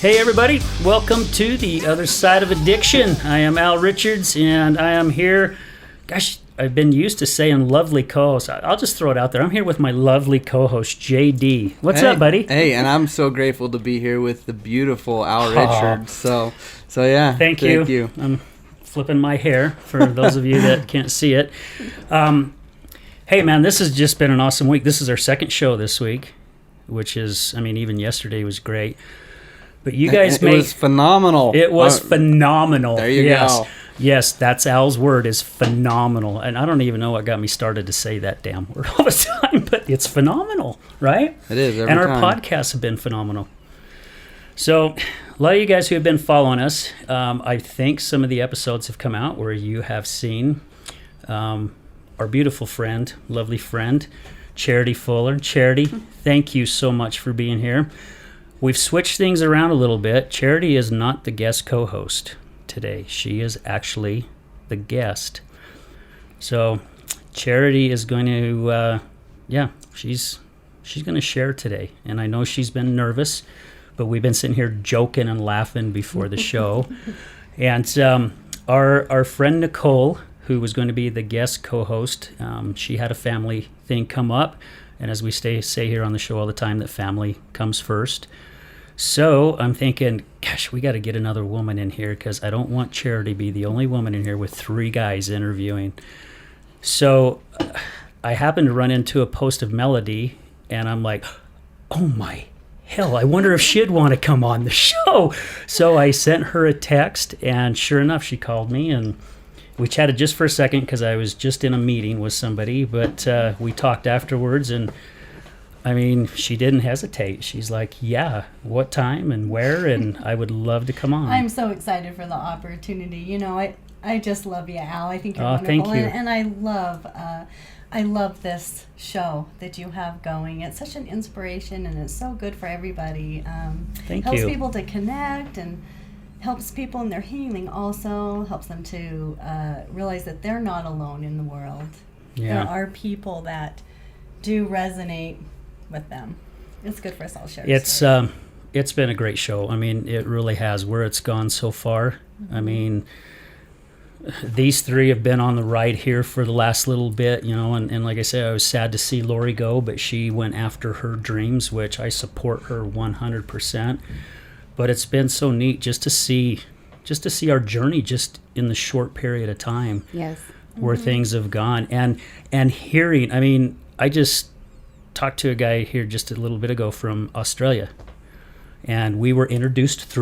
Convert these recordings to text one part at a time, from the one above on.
Hey everybody, welcome to The Other Side of Addiction. I am Al Richards and I am here, gosh, I've been used to saying lovely co-host. I'll just throw it out there. I'm here with my lovely co-host, JD. What's up, buddy? Hey, and I'm so grateful to be here with the beautiful Al Richards. So yeah. Thank you. I'm flipping my hair for those of you that can't see it. Hey man, this has just been an awesome week. This is our second show this week, which is, I mean, even yesterday was great. But you guys It was phenomenal. It was phenomenal. There you go. Yes, that's Al's word, is phenomenal. And I don't even know what got me started to say that damn word all the time, but it's phenomenal, right? It is every And our time. podcasts have been phenomenal. So a lot of you guys who have been following us, I think some of the episodes have come out where you have seen our beautiful friend, lovely friend, Charity Fuller. Charity, thank you so much for being here. We've switched things around a little bit. Charity is not the guest co-host today. She is actually the guest. So Charity is going to, she's going to share today. And I know she's been nervous, but we've been sitting here joking and laughing before the show. And our friend Nicole, who was going to be the guest co-host, she had a family thing come up. And as we say here on the show all the time, that family comes first. So I'm thinking, gosh, we got to get another woman in here because I don't want Charity to be the only woman in here with three guys interviewing. So I happened to run into a post of Melody, and I'm like, oh my hell, I wonder if she'd want to come on the show. So I sent her a text, and sure enough, she called me, and we chatted just for a second because I was just in a meeting with somebody, but we talked afterwards, and I mean, she didn't hesitate. She's like, yeah, what time and where, and I would love to come on. I'm so excited for the opportunity. You know, I just love you, Al. I think you're wonderful. Thank you. And I love this show that you have going. It's such an inspiration, and it's so good for everybody. Thank helps you. people to connect and helps people in their healing also, helps them to realize that they're not alone in the world. Yeah. There are people that do resonate with them. It's good for us all to share. It's been a great show. I mean, it really has, where it's gone so far. Mm-hmm. I mean, these three have been on the ride here for the last little bit, you know, and like I said, I was sad to see Lori go, but she went after her dreams, which I support her 100%. But it's been so neat just to see our journey just in the short period of time. Yes. Where things have gone, and hearing, I mean, I just talked to a guy here just a little bit ago from Australia, and we were introduced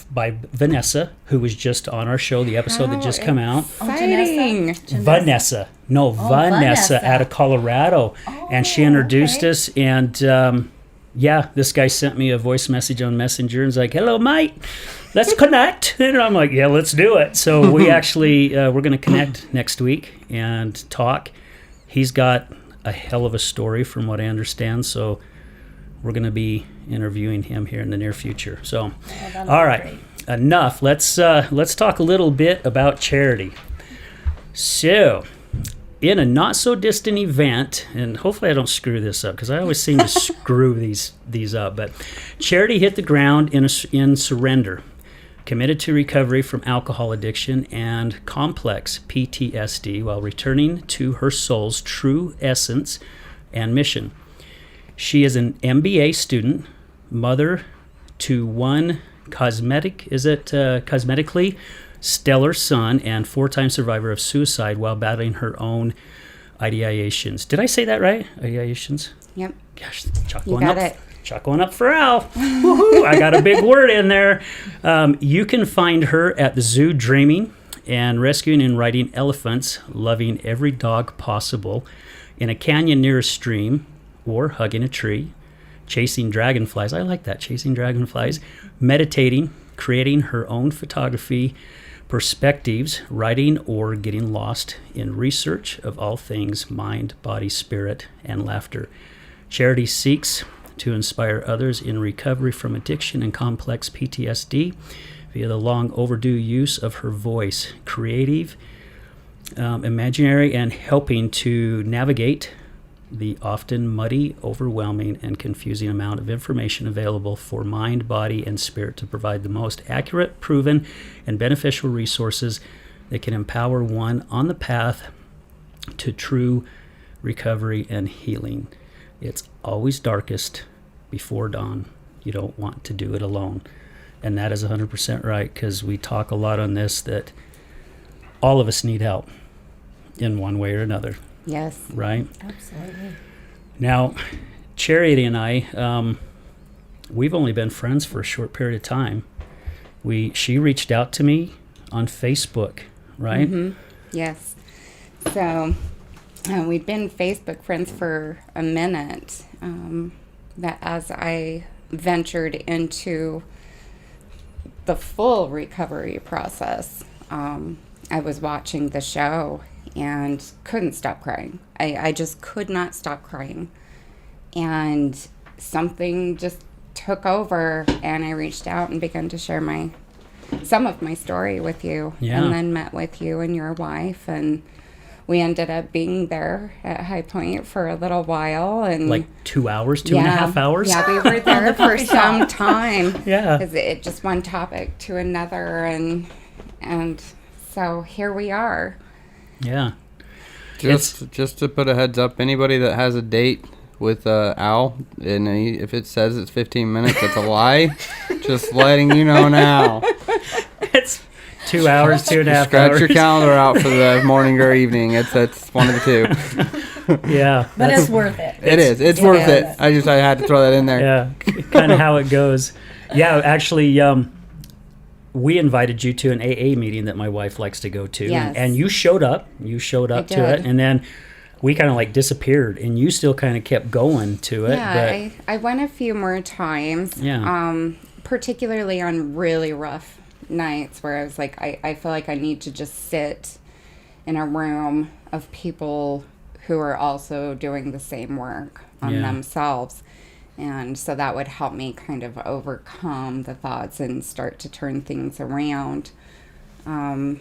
by Vanessa, who was just on our show, the episode that just come out. Exciting. Vanessa out of Colorado, and she introduced us, and this guy sent me a voice message on Messenger and was like, hello mate, let's connect. And I'm like, yeah, let's do it. So we actually we're going to connect next week and talk. He's got a hell of a story from what I understand, so we're going to be interviewing him here in the near future. So all right, enough. Let's talk a little bit about Charity. So in a not so distant event, and hopefully I don't screw this up because I always seem to screw these up, but Charity hit the ground in surrender, committed to recovery from alcohol addiction and complex PTSD while returning to her soul's true essence and mission. She is an MBA student, mother to one cosmetically stellar son, and 4-time survivor of suicide while battling her own ideations. Did I say that right? Ideations? Yep. Gosh, You got it. Chalk one up for Al. Woohoo! I got a big word in there. You can find her at the zoo dreaming and rescuing and riding elephants, loving every dog possible, in a canyon near a stream, or hugging a tree, chasing dragonflies. I like that, chasing dragonflies, meditating, creating her own photography, perspectives, writing, or getting lost in research of all things mind, body, spirit, and laughter. Charity seeks to inspire others in recovery from addiction and complex PTSD via the long overdue use of her voice, creative, imaginary, and helping to navigate the often muddy, overwhelming, and confusing amount of information available for mind, body, and spirit to provide the most accurate, proven, and beneficial resources that can empower one on the path to true recovery and healing. It's always darkest before dawn. You don't want to do it alone. And that is 100% right, because we talk a lot on this that all of us need help in one way or another. Yes. Right? Absolutely. Now, Charity and I, we've only been friends for a short period of time. She reached out to me on Facebook, right? Mm-hmm. Yes. So we'd been Facebook friends for a minute. That as I ventured into the full recovery process, I was watching the show and couldn't stop crying. I just could not stop crying. And something just took over, and I reached out and began to share some of my story with you. Yeah. And then met with you and your wife, and we ended up being there at High Point for a little while. And Like 2 hours, 2.5 hours? Yeah, we were there for some time. Yeah. 'Cause it just one topic to another, and so here we are. Yeah. Just to put a heads up, anybody that has a date with Al, and if it says it's 15 minutes, it's a lie. Just letting you know now. It's 2 hours, 2.5 hours. Scratch your calendar out for the morning or evening. It's one of the two. Yeah. But it's worth it. It is. It's worth it. I had to throw that in there. Yeah, kind of how it goes. Yeah, actually, we invited you to an AA meeting that my wife likes to go to. Yes. And you showed up. You showed up to it. did. And then we kind of like disappeared, and you still kind of kept going to it. Yeah, I went a few more times. Yeah. Particularly on really rough nights where I was like, I feel like I need to just sit in a room of people who are also doing the same work on Yeah. themselves. And so that would help me kind of overcome the thoughts and start to turn things around. And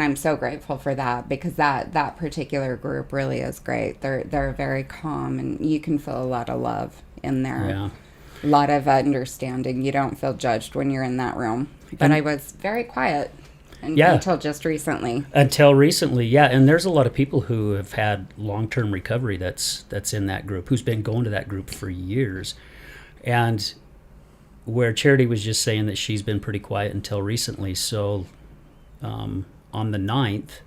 I'm so grateful for that, because that particular group really is great. They're very calm, and you can feel a lot of love in there. Yeah. A lot of understanding. You don't feel judged when you're in that room. But And- I was very quiet Yeah. until just recently. Until recently, yeah. And there's a lot of people who have had long-term recovery that's in that group, who's been going to that group for years. And where Charity was just saying that she's been pretty quiet until recently. So on the 9th,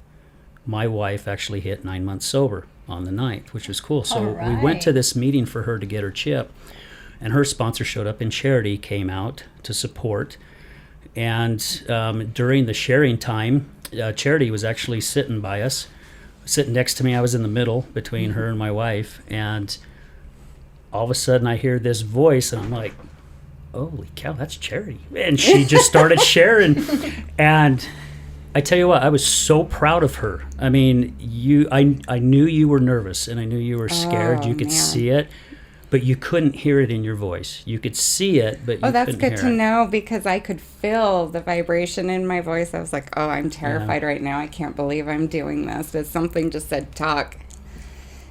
my wife actually hit 9 months sober on the 9th, which was cool. So All we went to right. this meeting for her to get her chip, and her sponsor showed up, and Charity came out to support. And during the sharing time, Charity was actually sitting by us, sitting next to me. I was in the middle between her and my wife, and all of a sudden I hear this voice, and I'm like, holy cow, that's Charity. And she just started sharing. And I tell you what, I was so proud of her. I mean, I knew you were nervous, and I knew you were scared. Oh, You could man. see it, but you couldn't hear it in your voice. You could see it, but you Oh, that's couldn't good hear to it. know, because I could feel the vibration in my voice. I was like, oh, I'm terrified right now. I can't believe I'm doing this. But something just said talk.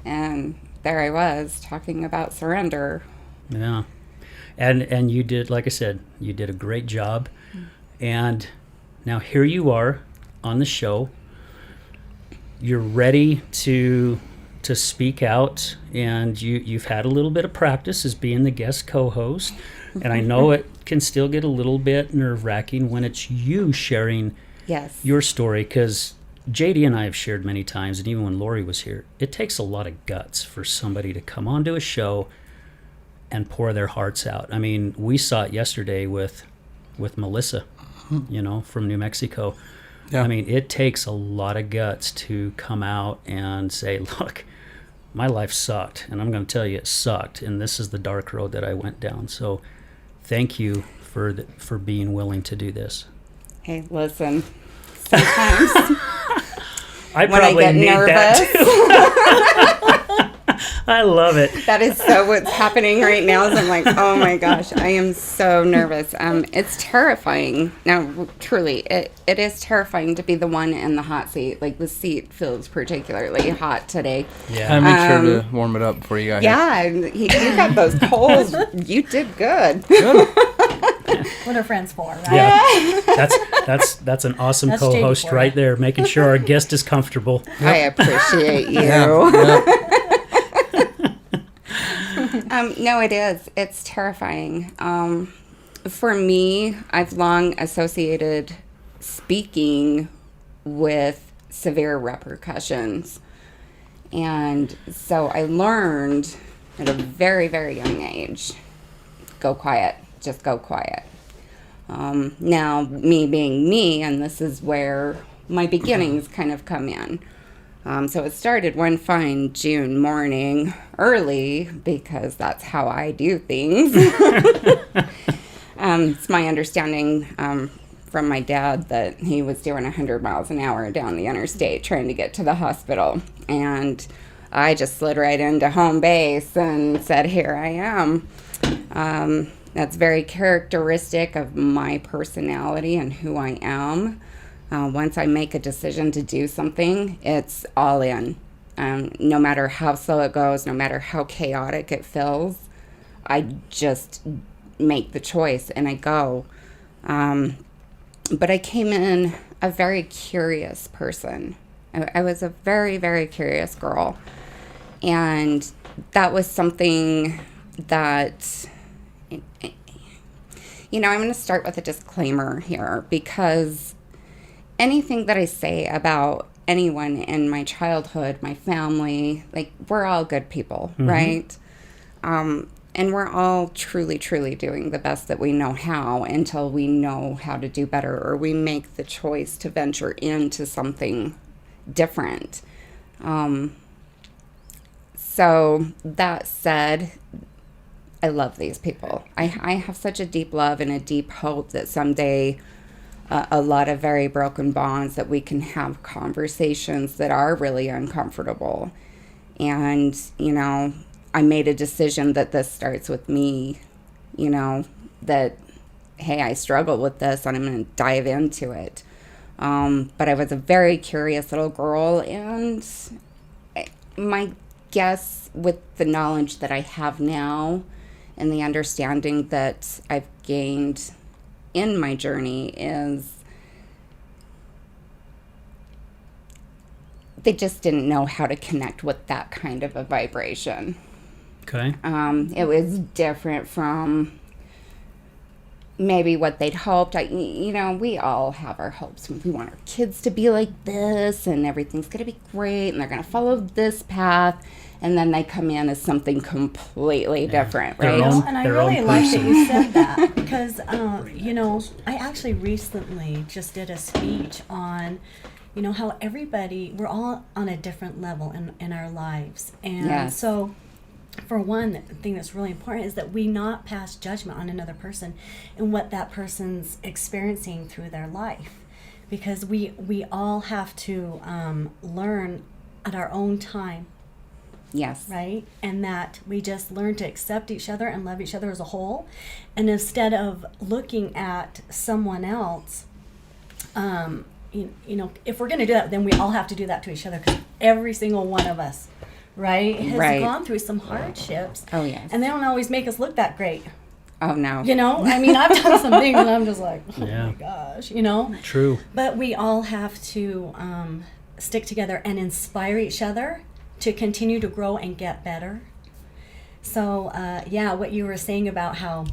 And there I was talking about surrender. Yeah. And you did, like I said, you did a great job. And now here you are on the show. You're ready to speak out, and you've had a little bit of practice as being the guest co-host. And I know it can still get a little bit nerve-wracking when it's you sharing Yes. your story, because JD and I have shared many times, and even when Lori was here, it takes a lot of guts for somebody to come onto a show and pour their hearts out. I mean, we saw it yesterday with Melissa, from New Mexico. Yeah. I mean, it takes a lot of guts to come out and say, look, my life sucked, and I'm going to tell you it sucked, and this is the dark road that I went down. So thank you for being willing to do this. Hey, listen. Sometimes I when I probably get need nervous, that too. I love it. That is so what's happening right now. So I'm like, oh my gosh, I am so nervous. It's terrifying. No, truly, it is terrifying to be the one in the hot seat. Like, the seat feels particularly hot today. Yeah. I made sure to warm it up before you got here. Yeah, you got those coals. You did good. What are friends for, right? Yeah. That's an awesome That's co-host JD for right you. there, making sure our guest is comfortable. I appreciate you. No, it is. It's terrifying. For me, I've long associated speaking with severe repercussions. And so I learned at a very, very young age, go quiet, just go quiet. Now, me being me, and this is where my beginnings kind of come in. So it started one fine June morning, early, because that's how I do things. It's my understanding from my dad that he was doing 100 miles an hour down the interstate trying to get to the hospital. And I just slid right into home base and said, here I am. That's very characteristic of my personality and who I am. Once I make a decision to do something, it's all in. No matter how slow it goes, no matter how chaotic it feels, I just make the choice and I go. But I came in a very curious person. I was a very, very curious girl. And that was something that, I'm going to start with a disclaimer here, because anything that I say about anyone in my childhood, my family, like, we're all good people, right? And we're all truly, truly doing the best that we know how until we know how to do better, or we make the choice to venture into something different. So that said, I love these people. I have such a deep love and a deep hope that someday a lot of very broken bonds, that we can have conversations that are really uncomfortable. And, I made a decision that this starts with me, that, hey, I struggle with this and I'm going to dive into it. But I was a very curious little girl, and my guess, with the knowledge that I have now and the understanding that I've gained in my journey, is they just didn't know how to connect with that kind of a vibration. Okay. It was different from maybe what they'd hoped. We all have our hopes. We want our kids to be like this, and everything's going to be great, and they're going to follow this path. And then they come in as something completely different, right? And I really like that you said that, because, I actually recently just did a speech on, how we're all on a different level in our lives. And so, for one, the thing that's really important is that we not pass judgment on another person and what that person's experiencing through their life. Because we all have to learn at our own time. Yes. Right? And that we just learn to accept each other and love each other as a whole. And instead of looking at someone else, if we're going to do that, then we all have to do that to each other, because every single one of us, right, has gone through some hardships. Oh, yes. And they don't always make us look that great. Oh, no. I've done some things and I'm just like, oh Yeah. my gosh, True. But we all have to stick together and inspire each other to continue to grow and get better. So, what you were saying about how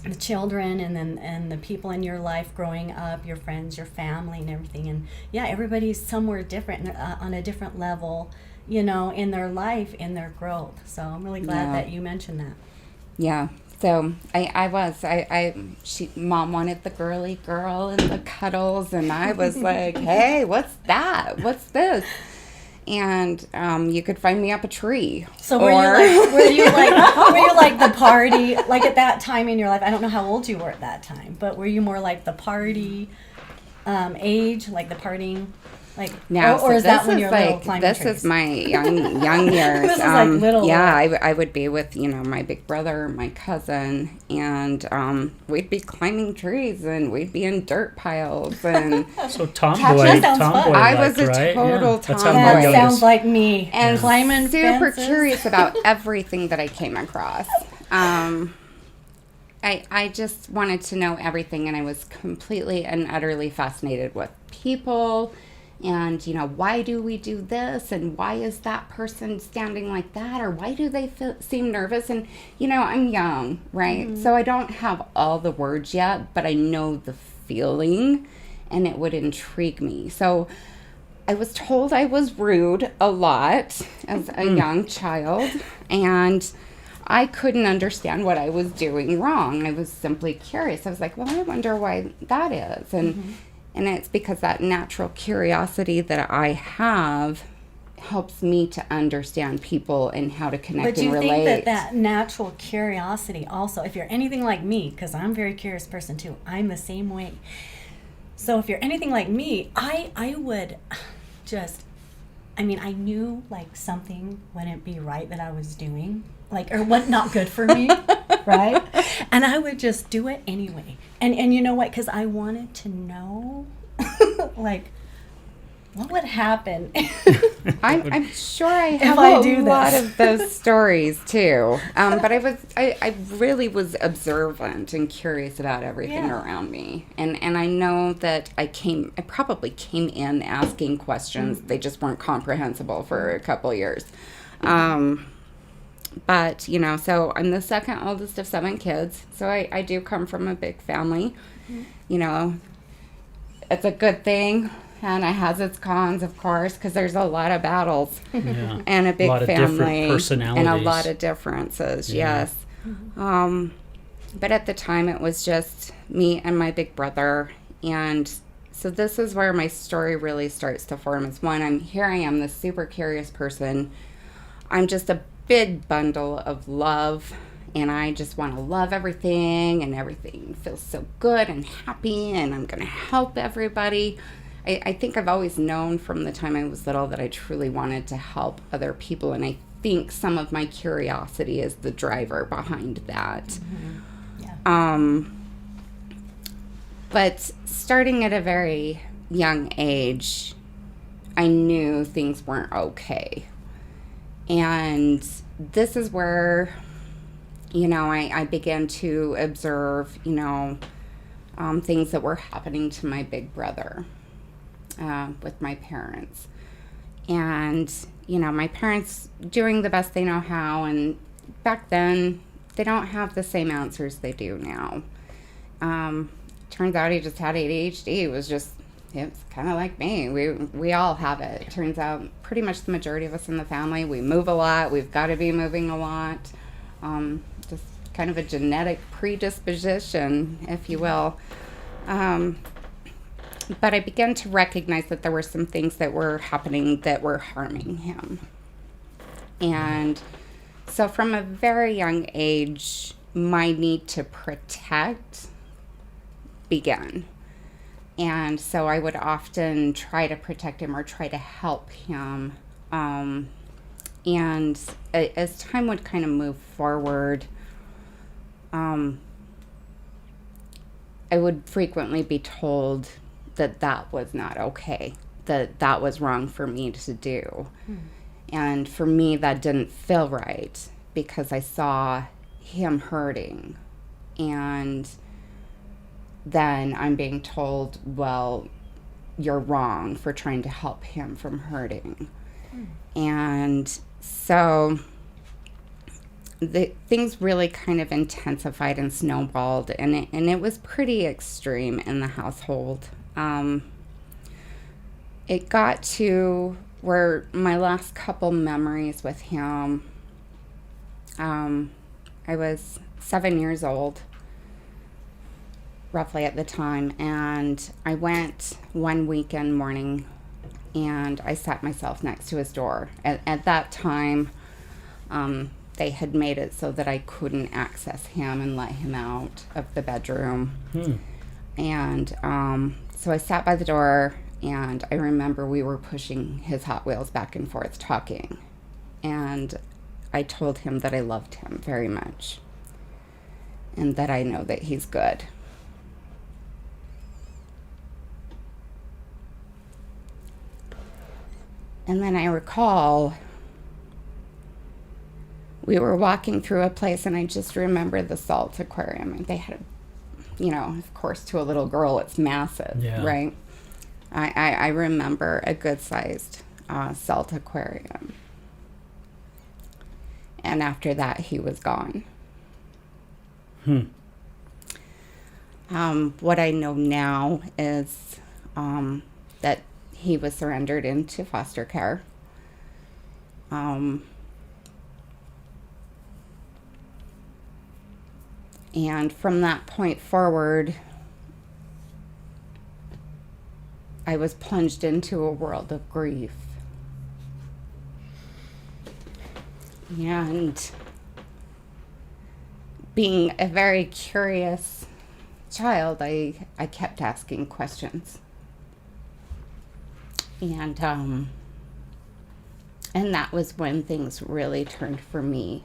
the children and the people in your life growing up, your friends, your family, and everything, and everybody's somewhere different, on a different level, in their life, in their growth. So I'm really glad that you mentioned that. Yeah. So Mom wanted the girly girl and the cuddles, and I was like, hey, what's that? What's this? And you could find me up a tree. So were you like the party, like at that time in your life? I don't know how old you were at that time, but were you more like the party age, like the partying? Like, Now, or so is that this when is you're little like climbing this trees? is my young years. This is like little. Yeah, I would be with my big brother, my cousin, and we'd be climbing trees and we'd be in dirt piles and. So tomboy, That sounds fun. tomboy. I was a right? total That's how tomboy. Mario That is. sounds like me. And climbing super fences. curious about everything that I came across. I just wanted to know everything, and I was completely and utterly fascinated with people. And, why do we do this? And why is that person standing like that? Or why do they seem nervous? And, I'm young, right? Mm-hmm. So I don't have all the words yet, but I know the feeling, and it would intrigue me. So I was told I was rude a lot as a young child, and I couldn't understand what I was doing wrong. I was simply curious. I was like, well, I wonder why that is. And it's because that natural curiosity that I have helps me to understand people and how to connect and relate. But do you think that natural curiosity also, if you're anything like me, because I'm a very curious person too, I'm the same way. So if you're anything like me, I would just, I knew like something wouldn't be right that I was doing, like, or what not good for me, right? And I would just do it anyway. And you know what? Because I wanted to know, like, what would happen. I'm sure I have I a do lot this. of those stories too. But I really was observant and curious about everything Yeah. around me. And I know that I probably came in asking questions. They just weren't comprehensible for a couple years. But, so I'm the second oldest of 7 kids. So I do come from a big family. It's a good thing. And it has its cons, of course, because there's a lot of battles Yeah. and a big A lot of different family personalities. and a lot of differences, Yeah. yes. But at the time, it was just me and my big brother. And so this is where my story really starts to form. Is one, I am this super curious person. I'm just a big bundle of love, and I just want to love everything, and everything feels so good and happy, and I'm going to help everybody. I think I've always known from the time I was little that I truly wanted to help other people, and I think some of my curiosity is the driver behind that. Yeah. But starting at a very young age, I knew things weren't okay. And this is where, I began to observe, things that were happening to my big brother with my parents. And, my parents doing the best they know how. And back then, they don't have the same answers they do now. Turns out he just had ADHD. It's kind of like me. We all have it. Turns out pretty much the majority of us in the family, we move a lot. We've got to be moving a lot. Just kind of a genetic predisposition, if you will. But I began to recognize that there were some things that were happening that were harming him. And so from a very young age, my need to protect began. And so I would often try to protect him or try to help him. And as time would kind of move forward, I would frequently be told that was not okay, that was wrong for me to do. And for me, that didn't feel right because I saw him hurting. And then I'm being told, well, you're wrong for trying to help him from hurting. And so the things really kind of intensified and snowballed, and it was pretty extreme in the household. It got to where my last couple memories with him, I was 7 years old, roughly at the time, and I went one weekend morning and I sat myself next to his door. At that time, they had made it so that I couldn't access him and let him out of the bedroom. And so I sat by the door And I remember we were pushing his Hot Wheels back and forth talking. And I told him that I loved him very much. And that I know that he's good. And then I recall we were walking through a place, and I just remember the salt aquarium. And they had, of course, to a little girl, it's massive, Yeah. right? I remember a good-sized salt aquarium. And after that, he was gone. What I know now is that he was surrendered into foster care. And from that point forward, I was plunged into a world of grief. And being a very curious child, I kept asking questions. And that was when things really turned for me.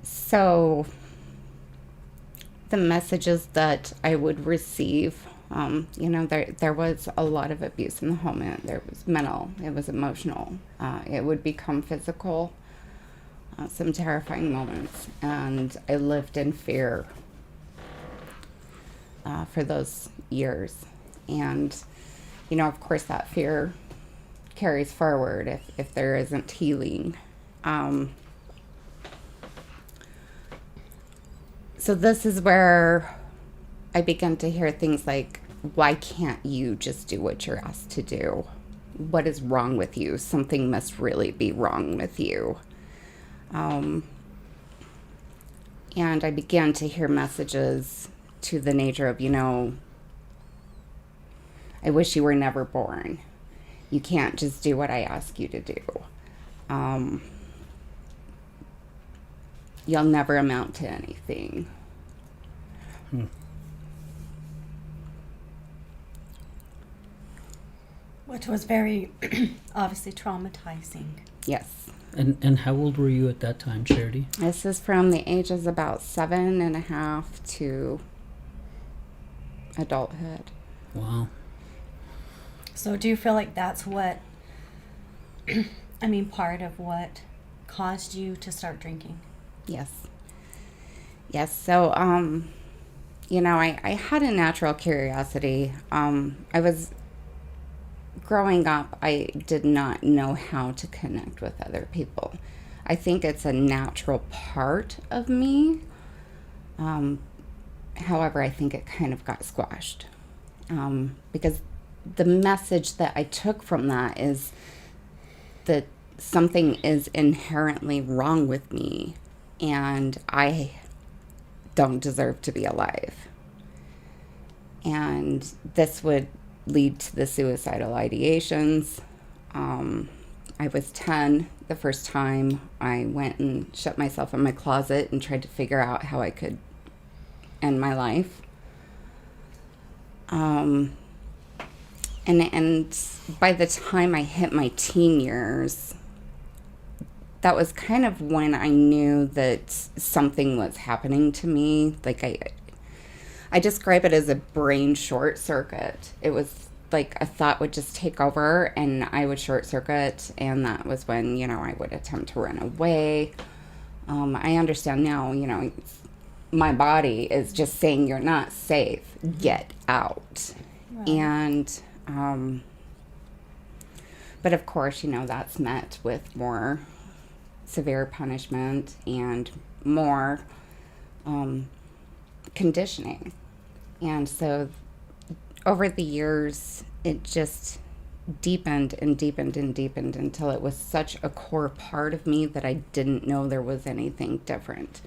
So the messages that I would receive, there was a lot of abuse in the home. And there was mental, it was emotional, it would become physical, some terrifying moments. And I lived in fear for those years. And, of course, that fear carries forward if there isn't healing. So this is where I began to hear things like, why can't you just do what you're asked to do? What is wrong with you? Something must really be wrong with you. And I began to hear messages to the nature of, I wish you were never born. You can't just do what I ask you to do. You'll never amount to anything. Which was very obviously traumatizing. Yes. And how old were you at that time, Charity? This is from the ages about 7.5 to adulthood. Wow. So do you feel like that's what, part of what caused you to start drinking? Yes. Yes. So, I had a natural curiosity. Growing up, I did not know how to connect with other people. I think it's a natural part of me. However, I think it kind of got squashed. Because the message that I took from that is that something is inherently wrong with me and I don't deserve to be alive. And this would lead to the suicidal ideations. I was 10 the first time I went and shut myself in my closet and tried to figure out how I could end my life. And by the time I hit my teen years, that was kind of when I knew that something was happening to me. Like I describe it as a brain short circuit. It was like a thought would just take over and I would short circuit, and that was when, I would attempt to run away. I understand now, my body is just saying you're not safe. Get out. Right. And but of course, that's met with more severe punishment and more conditioning. And so over the years, it just deepened and deepened and deepened until it was such a core part of me that I didn't know there was anything different.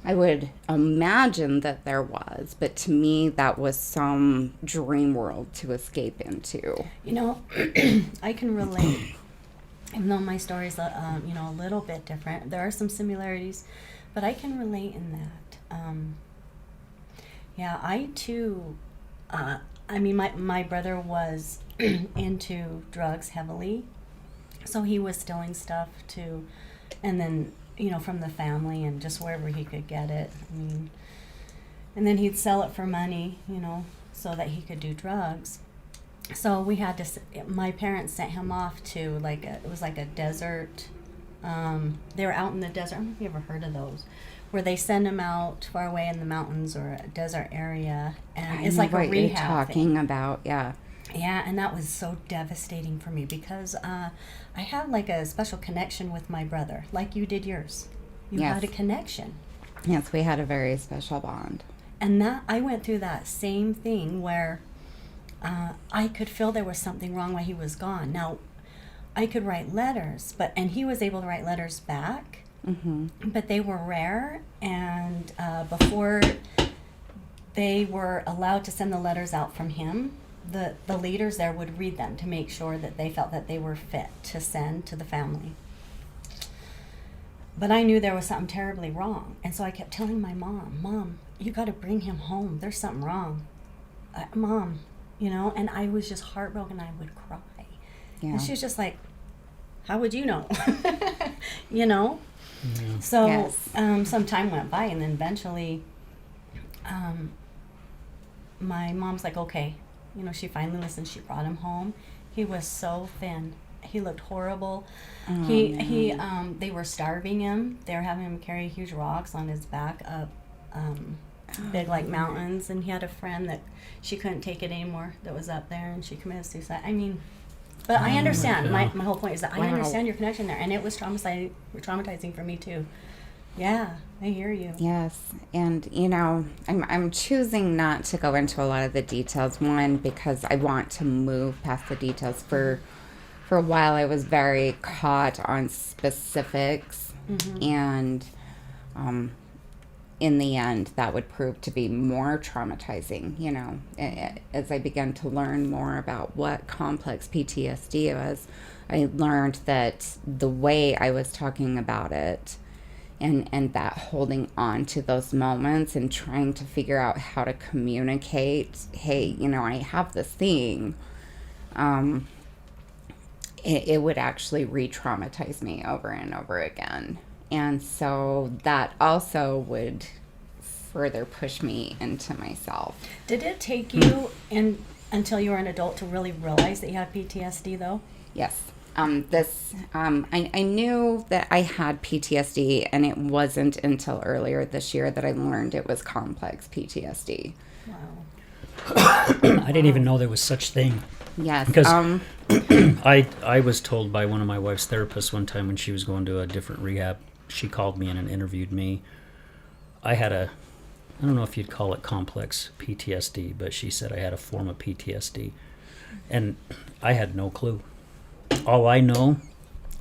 I would imagine that there was, but to me, that was some dream world to escape into. I can relate, even though my story's a little bit different. There are some similarities, but I can relate in that. I too, I mean, my brother was into drugs heavily, so he was stealing stuff too, and then, from the family and just wherever he could get it. I mean, and then he'd sell it for money, so that he could do drugs. So we had to, my parents sent him off to it was like a desert, they were out in the desert. I don't know if you ever heard of those, where they send them out far away in the mountains or a desert area, and it's like a rehab what you're talking thing. about, yeah. Yeah, and that was so devastating for me because I had like a special connection with my brother, like you did yours. You Yes. had a connection. Yes, we had a very special bond. And that I went through that same thing where I could feel there was something wrong while he was gone. Now, I could write letters, and he was able to write letters back, but they were rare, and before they were allowed to send the letters out from him, the leaders there would read them to make sure that they felt that they were fit to send to the family. But I knew there was something terribly wrong, and so I kept telling my Mom, you got to bring him home. There's something wrong. Mom, and I was just heartbroken. I would cry. Yeah. And she was just like, how would you know? Yeah. So Yes. some time went by, and then eventually my mom's like, okay. She finally listened. She brought him home. He was so thin. He looked horrible. Oh, He they were starving him. They were having him carry huge rocks on his back up big mountains, and he had a friend that she couldn't take it anymore that was up there, and she committed suicide. I mean, but I understand. my My whole point is that I understand your connection there, and it was traumatizing for me too. Yeah, I hear you. Yes, and I'm choosing not to go into a lot of the details. One, because I want to move past the details. For a while, I was very caught on specifics, and in the end, that would prove to be more traumatizing. As I began to learn more about what complex PTSD was, I learned that the way I was talking about it, and that holding on to those moments and trying to figure out how to communicate, hey, I have this thing, it would actually re-traumatize me over and over again. And so that also would further push me into myself. Did it take you until you were an adult to really realize that you had PTSD, though? Yes. I knew that I had PTSD, and it wasn't until earlier this year that I learned it was complex PTSD. Wow. I didn't even know there was such thing. Yes. Because I was told by one of my wife's therapists one time when she was going to a different rehab, she called me in and interviewed me. I had I don't know if you'd call it complex PTSD, but she said I had a form of PTSD. And I had no clue. All I know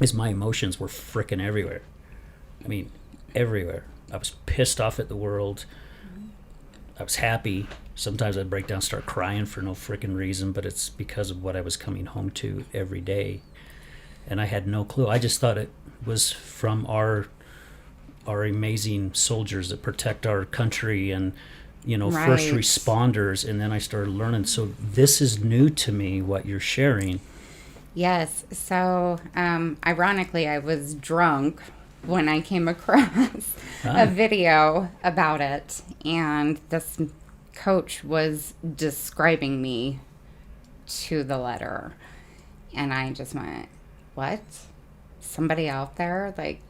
is my emotions were frickin' everywhere. I mean, everywhere. I was pissed off at the world. I was happy. Sometimes I'd break down, start crying for no frickin' reason, but it's because of what I was coming home to every day. And I had no clue. I just thought it was from our amazing soldiers that protect our country and, first Right. responders. And then I started learning. So this is new to me, what you're sharing. Yes. So, ironically, I was drunk when I came across a video about it, and this coach was describing me to the letter, and I just went, what? Somebody out there? Like,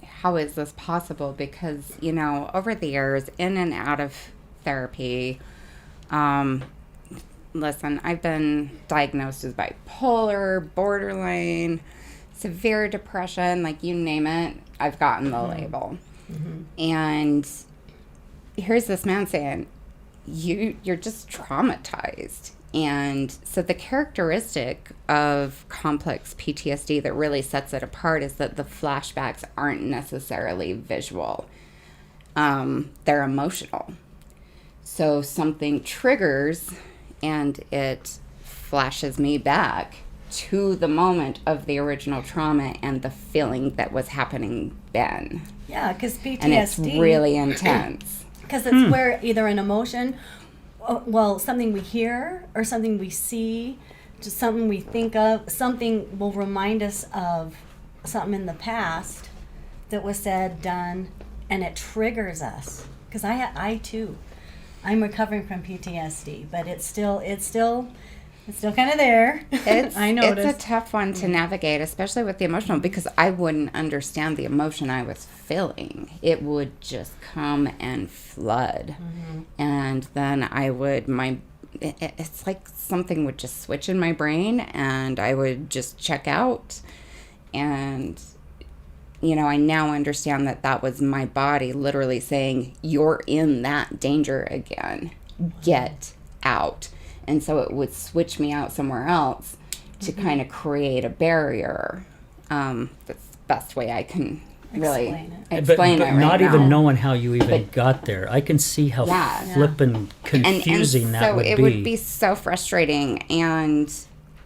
how is this possible? Because, over the years, in and out of therapy, listen, I've been diagnosed as bipolar, borderline, severe depression, like you name it, I've gotten the label. Mm-hmm. And here's this man saying, you're just traumatized. And so the characteristic of complex PTSD that really sets it apart is that the flashbacks aren't necessarily visual. They're emotional. So something triggers and it flashes me back to the moment of the original trauma and the feeling that was happening then. Yeah, because PTSD. And it's really intense. Because it's where either an emotion well, something we hear or something we see, just something we think of, something will remind us of something in the past that was said, done, and it triggers us. Because I too, I'm recovering from PTSD, but it's still kind of there. I noticed. It's a tough one to navigate, especially with the emotional, because I wouldn't understand the emotion I was feeling. It would just come and flood. And then I would, it's like something would just switch in my brain and I would just check out. And, I now understand that was my body literally saying, you're in that danger again. Get out. And so it would switch me out somewhere else to kind of create a barrier. That's the best way I can really explain but it right not now. even knowing how you even got there. I can see how flippin' confusing that would be. So it would be so frustrating and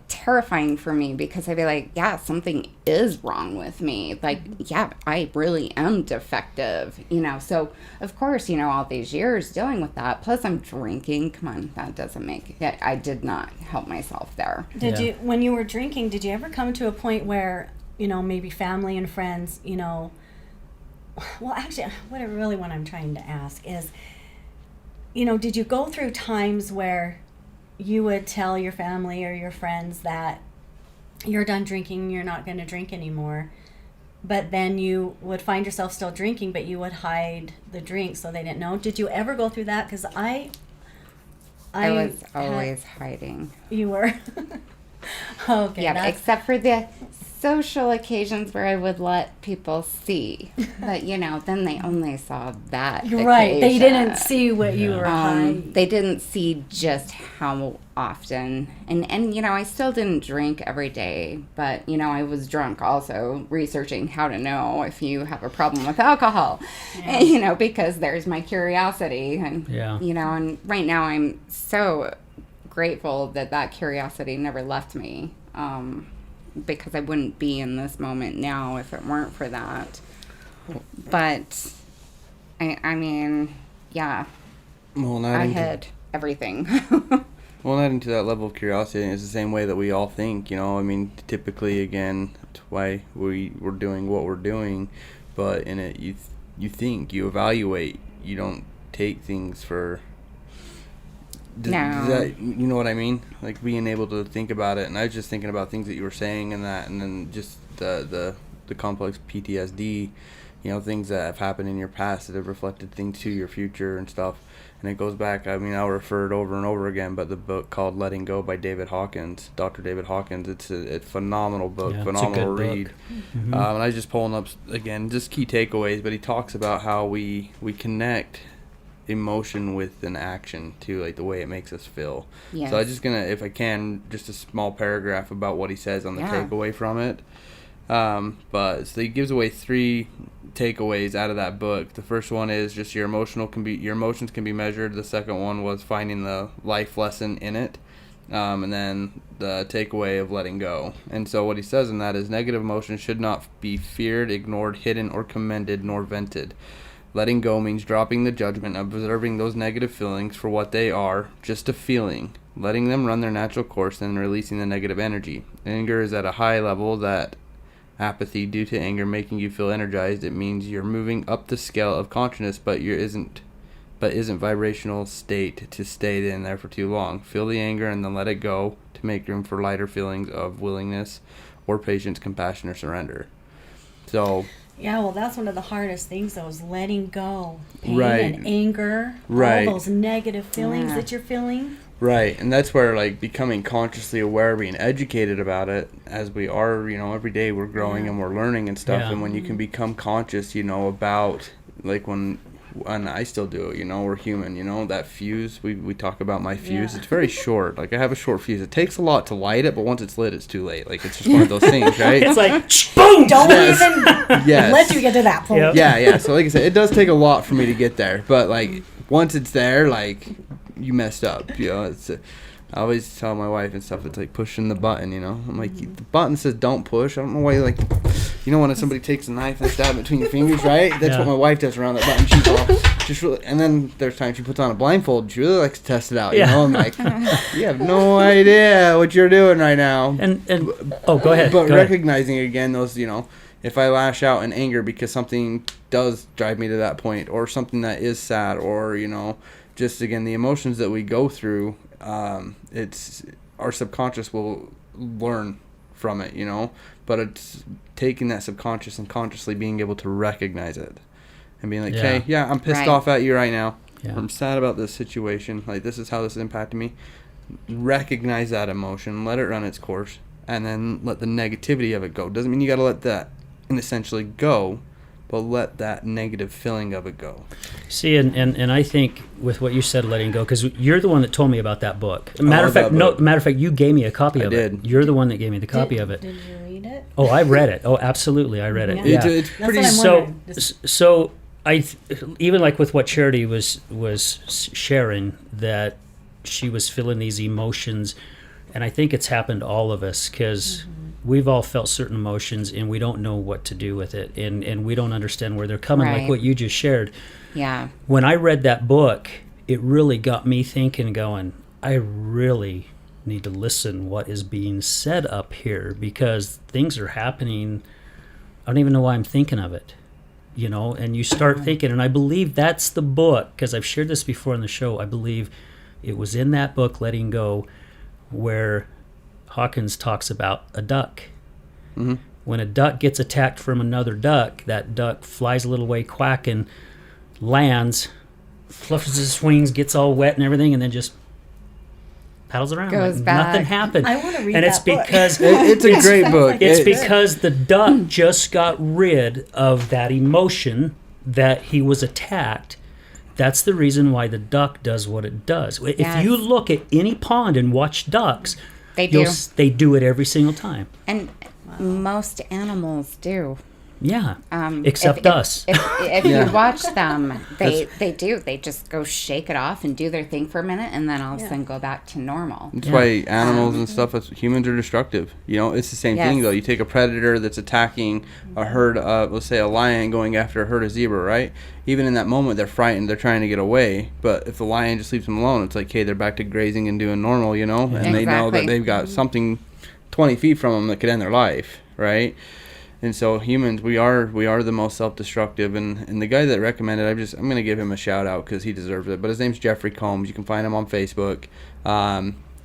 terrifying for me because I'd be like, yeah, something is wrong with me. Like, yeah, I really am defective, So, of course, all these years dealing with that. Plus, I'm drinking. Come on, that doesn't make it. I did not help myself there. Did you, when you were drinking, did you ever come to a point where, maybe family and friends, well, actually, what I'm trying to ask is, did you go through times where you would tell your family or your friends that you're done drinking, you're not going to drink anymore, but then you would find yourself still drinking, but you would hide the drink so they didn't know? Did you ever go through that? Because I was always hiding. You were? Okay. Yeah, except for the social occasions where I would let people see. But, then they only saw that occasion. Right. They didn't see what you were hiding. They didn't see just how often. And I still didn't drink every day. But, I was drunk also researching how to know if you have a problem with alcohol. Yeah. Because there's my curiosity. And, and right now I'm so grateful that curiosity never left me. Because I wouldn't be in this moment now if it weren't for that. But, I mean, yeah. Well, I had everything. Well, not into that level of curiosity, it's the same way that we all think, typically, again, that's why we're doing what we're doing, but in it, you think, you evaluate, you don't take things for... Does that, you know what I mean? Like being able to think about it, and I was just thinking about things that you were saying and that, and then just the complex PTSD, things that have happened in your past that have reflected things to your future and stuff. And it goes back, I'll refer it over and over again, but the book called Letting Go by David Hawkins, Dr. David Hawkins, it's a phenomenal book, phenomenal read. Book. Mm-hmm. And I was just pulling up, again, just key takeaways, but he talks about how we connect emotion with an action too, like the way it makes us feel. Yes. So I'm just gonna, if I can, just a small paragraph about what he says on the takeaway from it. But so he gives away 3 takeaways out of that book. The first one is just your emotions can be measured. The second one was finding the life lesson in it. And then the takeaway of letting go. And so what he says in that is negative emotions should not be feared, ignored, hidden, or commended, nor vented. Letting go means dropping the judgment, observing those negative feelings for what they are, just a feeling, letting them run their natural course, and releasing the negative energy. Anger is at a high level. That apathy due to anger making you feel energized. It means you're moving up the scale of consciousness, but isn't vibrational state to stay in there for too long. Feel the anger and then let it go to make room for lighter feelings of willingness or patience, compassion, or surrender. So... Yeah, well, that's one of the hardest things, though, is letting go. Pain and anger, all those negative feelings that you're feeling. Right, and that's where, becoming consciously aware, being educated about it, as we are, every day we're growing and we're learning and stuff, and when you can become conscious, about, and I still do it, we're human, that fuse, we talk about my fuse, it's very short, I have a short fuse, it takes a lot to light it, but once it's lit, it's too late, it's just one of those things, right? It's like, boom! Don't even let you get to that point. Yep. Yeah, so like I said, it does take a lot for me to get there, but, once it's there, you messed up, it's... I always tell my wife and stuff, it's like pushing the button, I'm like, the button says don't push. I don't know why you you know when somebody takes a knife and stab it between your fingers, right? That's Yeah. what my wife does around that button. She's all just really, and then there's times she puts on a blindfold. She really likes to test it out. Yeah. You know, I'm like, you have no idea what you're doing right now. And oh, go ahead. But go ahead. recognizing again those, you know, if I lash out in anger because something does drive me to that point, or something that is sad, or, you know, just again the emotions that we go through, it's our subconscious will learn from it, you know, but it's taking that subconscious and consciously being able to recognize it and being like, hey, yeah, I'm pissed Right. off at you right now. Yeah. I'm sad about this situation. Like, this is how this impacted me. Recognize that emotion, let it run its course, and then let the negativity of it go. Doesn't mean you got to let that essentially go, but let that negative feeling of it go. See, and I think with what you said, letting go, because you're the one that told me about that book. Matter of fact, you gave me a copy of it. did. You're the one that gave me the copy of it. Did you read it? Oh, I read it. Oh, absolutely, I read it. Yeah. Yeah. It's That's pretty. what I'm So, wondering. so even like with what Charity was sharing, that she was feeling these emotions, and I think it's happened to all of us because we've all felt certain emotions and we don't know what to do with it, and we don't understand where they're coming. Like Right. what you just shared. Yeah. When I read that book, it really got me thinking, going, I really need to listen what is being said up here, because things are happening. I don't even know why I'm thinking of it, you know, and you start thinking, and I believe that's the book, because I've shared this before on the show. I believe it was in that book, Letting Go, where Hawkins talks about a duck. Mhm. When a duck gets attacked from another duck, that duck flies a little way quacking, lands, fluffs his wings, gets all wet and everything, and then just paddles around. Goes like back. nothing happened. I want to read And it's that book. because It's a great book. it's It- because the duck just got rid of that emotion that he was attacked. That's the reason why the duck does what it does. If Yes. you look at any pond and watch ducks, They do. they do it every single time. And most animals do. Yeah, Um, except if- us. If Yeah. you watch them, they do. They just go shake it off and do their thing for a minute, and then all of a Yeah. sudden go back to normal. That's Yeah. why animals and stuff, humans are destructive. You know, it's the same thing Yes. though. You take a predator that's attacking a herd of, let's say, a lion going after a herd of zebra, right? Even in that moment, they're frightened. They're trying to get away. But if the lion just leaves them alone, it's like, hey, they're back to grazing and doing normal, you know? And they know that Exactly. they've got something 20 feet from them that could end their life, right? And so humans, we are the most self-destructive. And the guy that recommended, I'm gonna give him a shout out because he deserves it. But his name's Jeffrey Combs. You can find him on Facebook.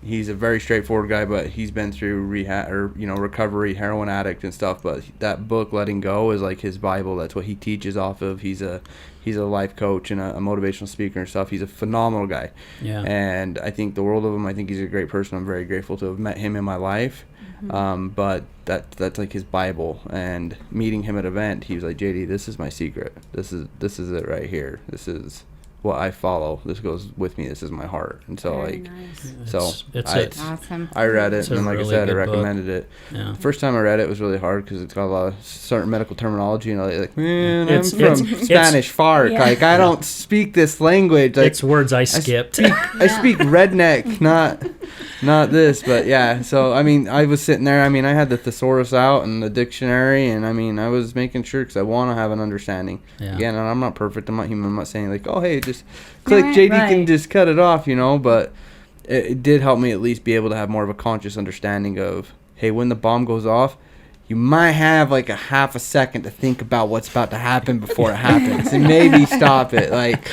He's a very straightforward guy, but he's been through rehab or recovery, heroin addict and stuff. But that book, Letting Go, is like his Bible. That's what he teaches off of. He's a life coach and a motivational speaker and stuff. He's a phenomenal guy. Yeah. And I think the world of him. I think he's a great person. I'm very grateful to have met him in my life. But that's like his Bible. And meeting him at an event, he was like, JD, this is my secret. This is it right here. This is what I follow. This goes with me. This is my heart. And so Very like, nice. so It's Awesome. I read it, It's a and like really I said, I good book. recommended it. yeah. The first time I read it was really hard because it's got a lot of certain medical terminology, and like, man, It's- I'm from it's- Spanish FARC. Yeah. Like, I don't speak this language. Like, It's words I skipped. I speak redneck, not this. But yeah, so I mean, I was sitting there. I mean, I had the thesaurus out and the dictionary, and I mean, I was making sure because I want to have an understanding. Yeah. Again, and I'm not perfect. I'm not human. I'm not saying like, oh, hey, just click Right, JD can right. just cut it off, but it did help me at least be able to have more of a conscious understanding of, hey, when the bomb goes off, you might have like a half a second to think about what's about to happen before it happens, and maybe stop it, like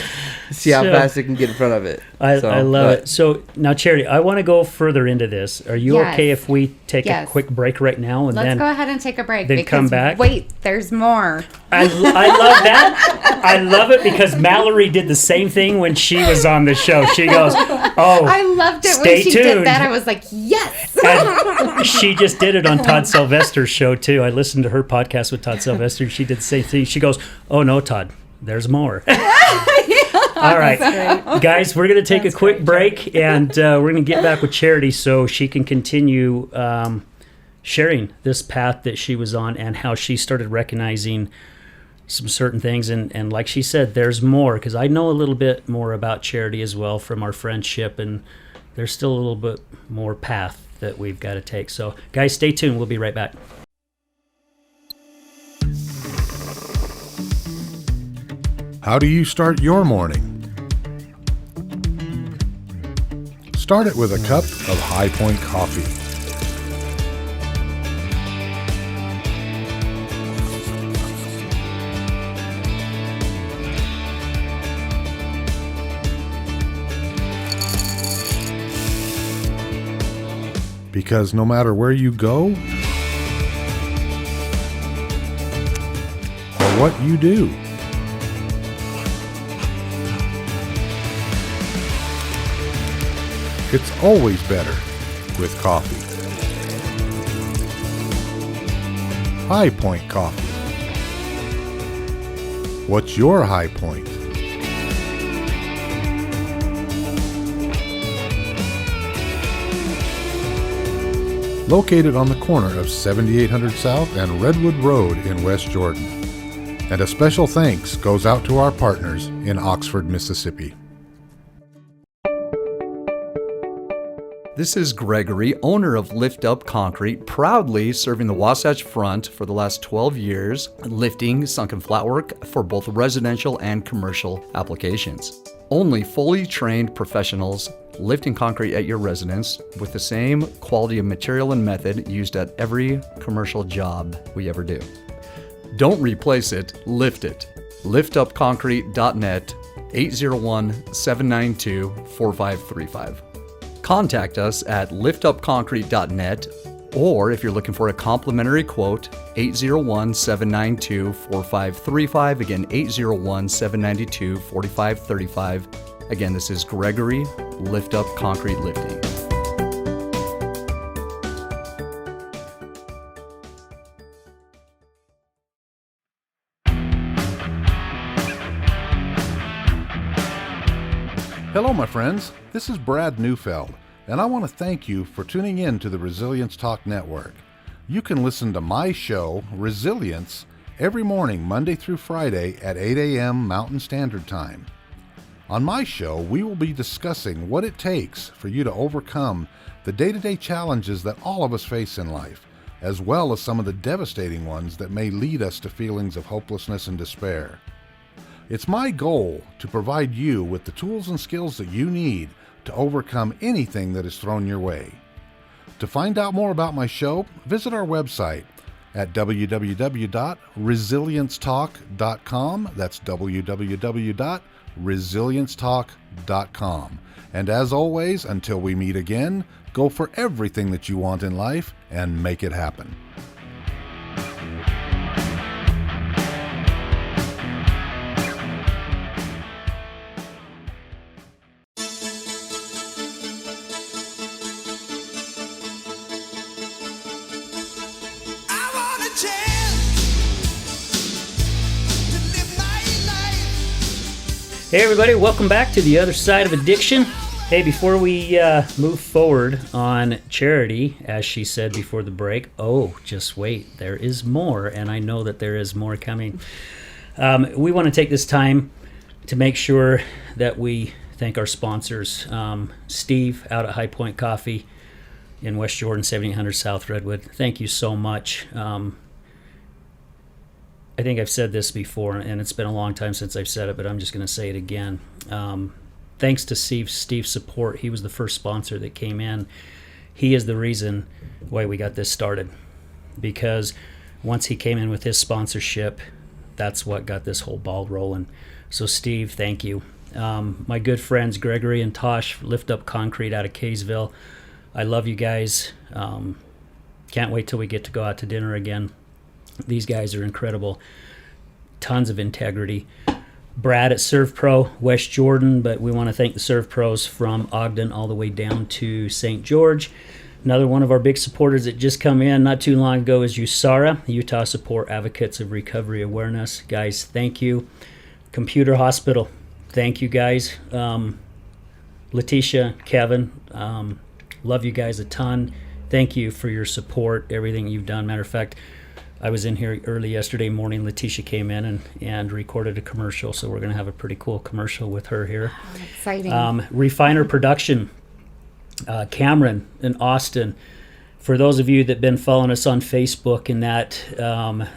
see how So- fast it can get in front of it. I love but- it. So now, Charity, I want to go further into this. Are you Yes. okay if we take a Yes. quick break right now and Let's then go ahead and take a break. then because come back? Wait, there's more. I love that. I love it because Mallory did the same thing when she was on the show. She goes, "Oh, I loved it stay when she tuned." did that. I was like, yes. And she just did it on Todd Sylvester's show too. I listened to her podcast with Todd Sylvester. She did the same thing. She goes, "Oh no, Todd, there's more." All right, guys, we're going to take a quick break, and we're going to get back with Charity so she can continue sharing this path that she was on and how she started recognizing some certain things. And like she said, there's more, because I know a little bit more about Charity as well from our friendship, and there's still a little bit more path that we've got to take. So, guys, stay tuned. We'll be right back. How do you start your morning? Start it with a cup of High Point coffee. Because no matter where you go or what you do, it's always better with coffee. High Point coffee. What's your high point? Located on the corner of 7800 South and Redwood Road in West Jordan. And a special thanks goes out to our partners in Oxford, Mississippi. This is Gregory, owner of Lift Up Concrete, proudly serving the Wasatch Front for the last 12 years, lifting sunken flatwork for both residential and commercial applications. Only fully trained professionals lifting concrete at your residence with the same quality of material and method used at every commercial job we ever do. Don't replace it, lift it. liftupconcrete.net, 801-792-4535. Contact us at liftupconcrete.net, or if you're looking for a complimentary quote, 801-792-4535. Again, 801-792-4535. Again, this is Gregory, Lift Up Concrete Lifting. Hello, my friends. This is Brad Neufeld, and I want to thank you for tuning in to the Resilience Talk Network. You can listen to my show, Resilience, every morning, Monday through Friday at 8 a.m. Mountain Standard Time. On my show, we will be discussing what it takes for you to overcome the day-to-day challenges that all of us face in life, as well as some of the devastating ones that may lead us to feelings of hopelessness and despair. It's my goal to provide you with the tools and skills that you need to overcome anything that is thrown your way. To find out more about my show, visit our website at www.resiliencetalk.com. That's www.resiliencetalk.com. And as always, until we meet again, go for everything that you want in life and make it happen. Hey everybody, welcome back to the other side of addiction. Hey, before we move forward on Charity, as she said before the break, just wait, there is more, and I know that there is more coming. We want to take this time to make sure that we thank our sponsors. Steve out at High Point Coffee in West Jordan, 7800 South Redwood. Thank you so much. I think I've said this before, and it's been a long time since I've said it, but I'm just going to say it again. Thanks to Steve's support. He was the first sponsor that came in. He is the reason why we got this started, because once he came in with his sponsorship, that's what got this whole ball rolling. So Steve, thank you. My good friends Gregory and Tosh, Lift Up Concrete out of Kaysville. I love you guys. Can't wait till we get to go out to dinner again. These guys are incredible. Tons of integrity. Brad at Serve Pro, West Jordan, but we want to thank the Serve Pros from Ogden all the way down to St. George. Another one of our big supporters that just come in not too long ago is USARA, Utah Support Advocates of Recovery Awareness. Guys, thank you. Computer Hospital, thank you guys. Letitia, Kevin, love you guys a ton. Thank you for your support, everything you've done. Matter of fact, I was in here early yesterday morning. Letitia came in and recorded a commercial, so we're going to have a pretty cool commercial with her here. Oh, exciting. Refiner Production, Cameron in Austin. For those of you that have been following us on Facebook and that,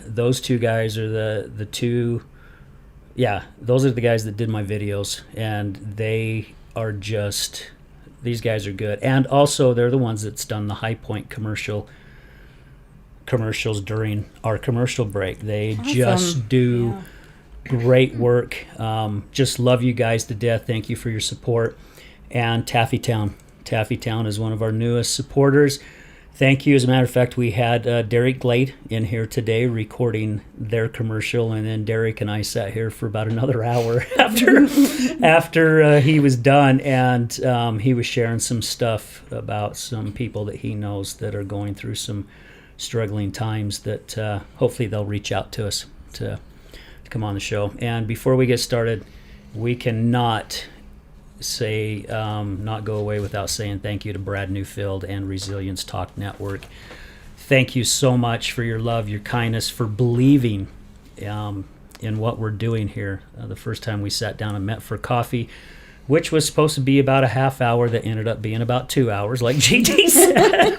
those two guys are the two Yeah, those are the guys that did my videos, and they are just, these guys are good. And also, they're the ones that's done the High Point commercials during our commercial break. They just do great work. Just love you guys to death. Thank you for your support. And Taffy Town is one of our newest supporters. Thank you. As a matter of fact, we had Derek Glade in here today recording their commercial, and then Derek and I sat here for about another hour after he was done, and he was sharing some stuff about some people that he knows that are going through some struggling times that hopefully they'll reach out to us to come on the show. And before we get started, we cannot not go away without saying thank you to Brad Newfield and Resilience Talk Network. Thank you so much for your love, your kindness, for believing in what we're doing here. The first time we sat down and met for coffee, which was supposed to be about a half hour, that ended up being about 2 hours, like JD said.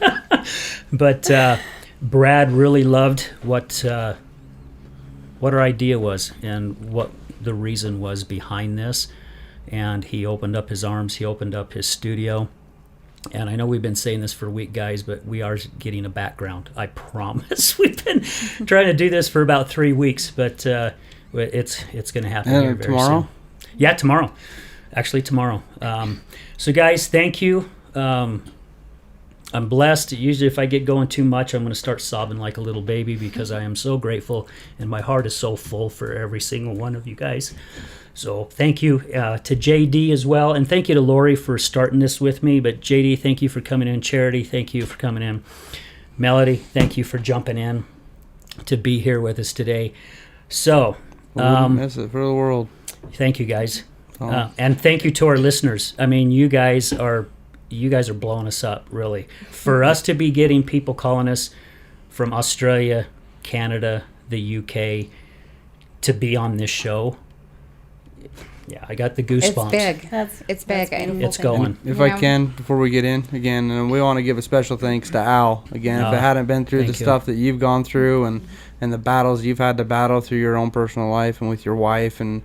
But Brad really loved what our idea was and what the reason was behind this. And he opened up his arms, he opened up his studio. And I know we've been saying this for a week, guys, but we are getting a background. I promise. We've been trying to do this for about 3 weeks, but it's going to happen here very tomorrow? soon. Yeah, tomorrow. Actually, tomorrow. So, guys, thank you. I'm blessed. Usually if I get going too much, I'm going to start sobbing like a little baby because I am so grateful, and my heart is so full for every single one of you guys. So thank you to JD as well, and thank you to Lori for starting this with me. But JD, thank you for coming in. Charity, thank you for coming in. Melody, thank you for jumping in to be here with us today. So, That's it for the world. thank you guys, and thank you to our listeners. I mean, you guys are blowing us up, really. For us to be getting people calling us from Australia, Canada, the UK, to be on this show. Yeah, I got the goosebumps. It's big. It's big. beautiful. It's going. If You I know? can, before we get in again, and we want to give a special thanks to Al again. If it hadn't been through the thank you. stuff that you've gone through and the battles you've had to battle through your own personal life and with your wife, and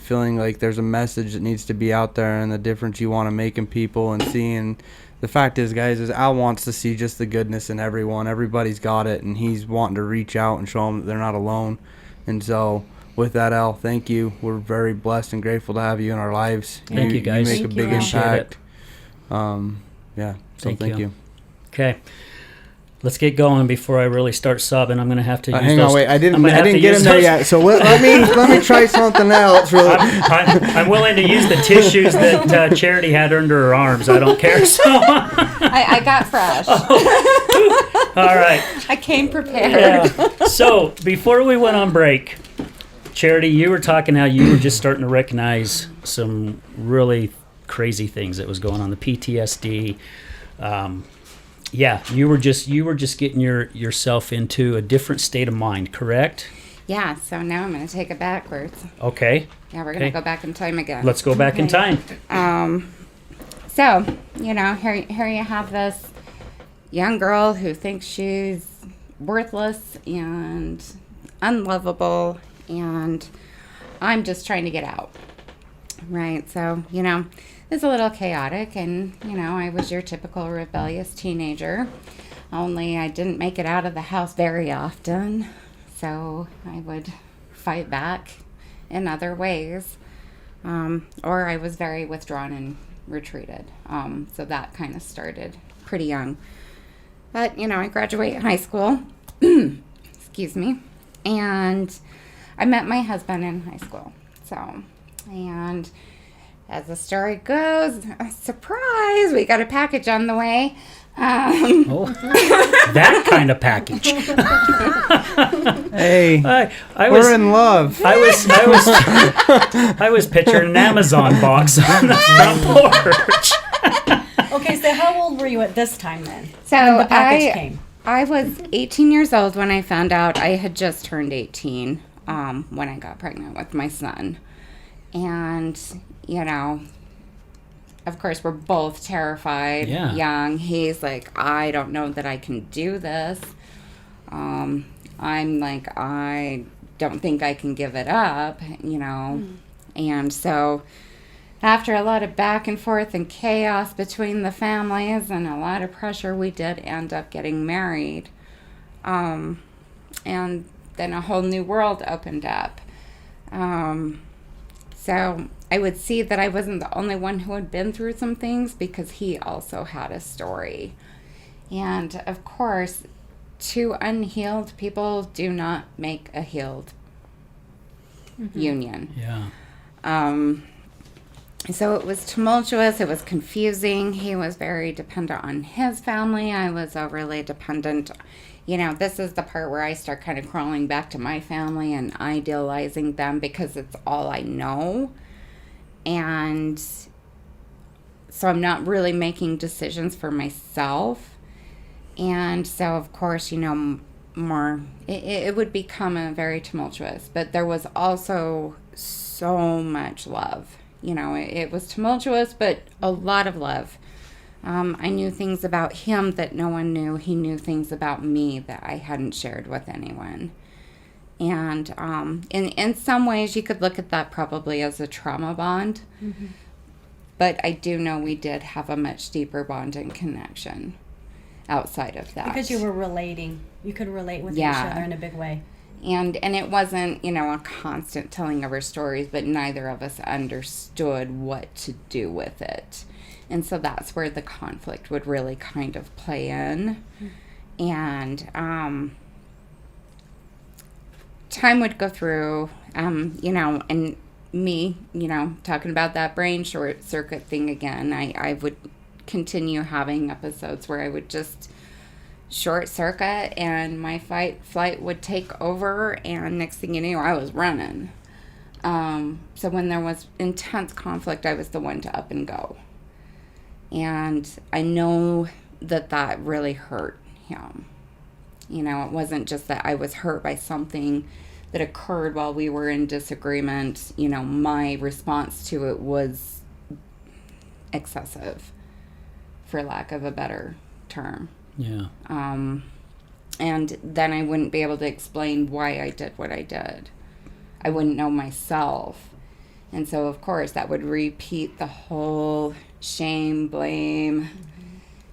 feeling like there's a message that needs to be out there and the difference you want to make in people, and seeing, the fact is, guys, is Al wants to see just the goodness in everyone. Everybody's got it, and he's wanting to reach out and show them that they're not alone. And so, with that, Al, thank you. We're very blessed and grateful to have you in our lives. Thank you, guys. You make Thank a you, big Al. impact. Yeah. So thank you. Okay. Let's get going before I really start sobbing. I'm going to have to use Hang those. on, wait. I I'm didn't gonna have to get use in there those- yet. So let me try something else. Really. I'm willing to use the tissues that Charity had under her arms. I don't care. So, all I got fresh. right. I came prepared. Yeah. So before we went on break, Charity, you were talking how you were just starting to recognize some really crazy things that was going on, the PTSD. Yeah, you were just getting yourself into a different state of mind, correct? Yeah, so now I'm going to take it backwards. Okay, Yeah, we're going to Okay. go back in time again. let's go back in time. So, here you have this young girl who thinks she's worthless and unlovable, and I'm just trying to get out. Right, so, it's a little chaotic, and, I was your typical rebellious teenager, only I didn't make it out of the house very often, so I would fight back in other ways, or I was very withdrawn and retreated, so that kind of started pretty young. But, I graduated high school, excuse me, and I met my husband in high school, and as the story goes, surprise, we got a package on the way. Oh, that kind of package. Hey, I was we're in love. I was picturing an Amazon box on the front porch. Okay, so how old were you at this time then? So When the package came. I was 18 years old when I found out. I had just turned 18 when I got pregnant with my son. And, of course, we're both terrified, Yeah. young. He's like, I don't know that I can do this. I'm like, I don't think I can give it up, you know. And so after a lot of back and forth and chaos between the families and a lot of pressure, we did end up getting married. And then a whole new world opened up. So I would see that I wasn't the only one who had been through some things, because he also had a story. And of course, two unhealed people do not make a healed union. Yeah. So it was tumultuous, it was confusing. He was very dependent on his family. I was overly dependent. You know, this is the part where I start kind of crawling back to my family and idealizing them because it's all I know. And so I'm not really making decisions for myself. And so, of course, you know, it would become a very tumultuous. But there was also so much love. You know, it was tumultuous, but a lot of love. I knew things about him that no one knew. He knew things about me that I hadn't shared with anyone. And in some ways, you could look at that probably as a trauma bond. Mm-hmm. But I do know we did have a much deeper bond and connection outside of that. Because you were relating. You could relate with each other in a big way. And it wasn't, you know, a constant telling of our stories, but neither of us understood what to do with it. And so that's where the conflict would really kind of play in. And time would go through, you know, and me, you know, talking about that brain short circuit thing again, I would continue having episodes where I would just short circuit and my flight would take over, and next thing you knew, I was running. So when there was intense conflict, I was the one to up and go. And I know that really hurt him. You know, it wasn't just that I was hurt by something that occurred while we were in disagreement. You know, my response to it was excessive, for lack of a better term. Yeah. And then I wouldn't be able to explain why I did what I did. I wouldn't know myself. And so, of course, that would repeat the whole shame, blame,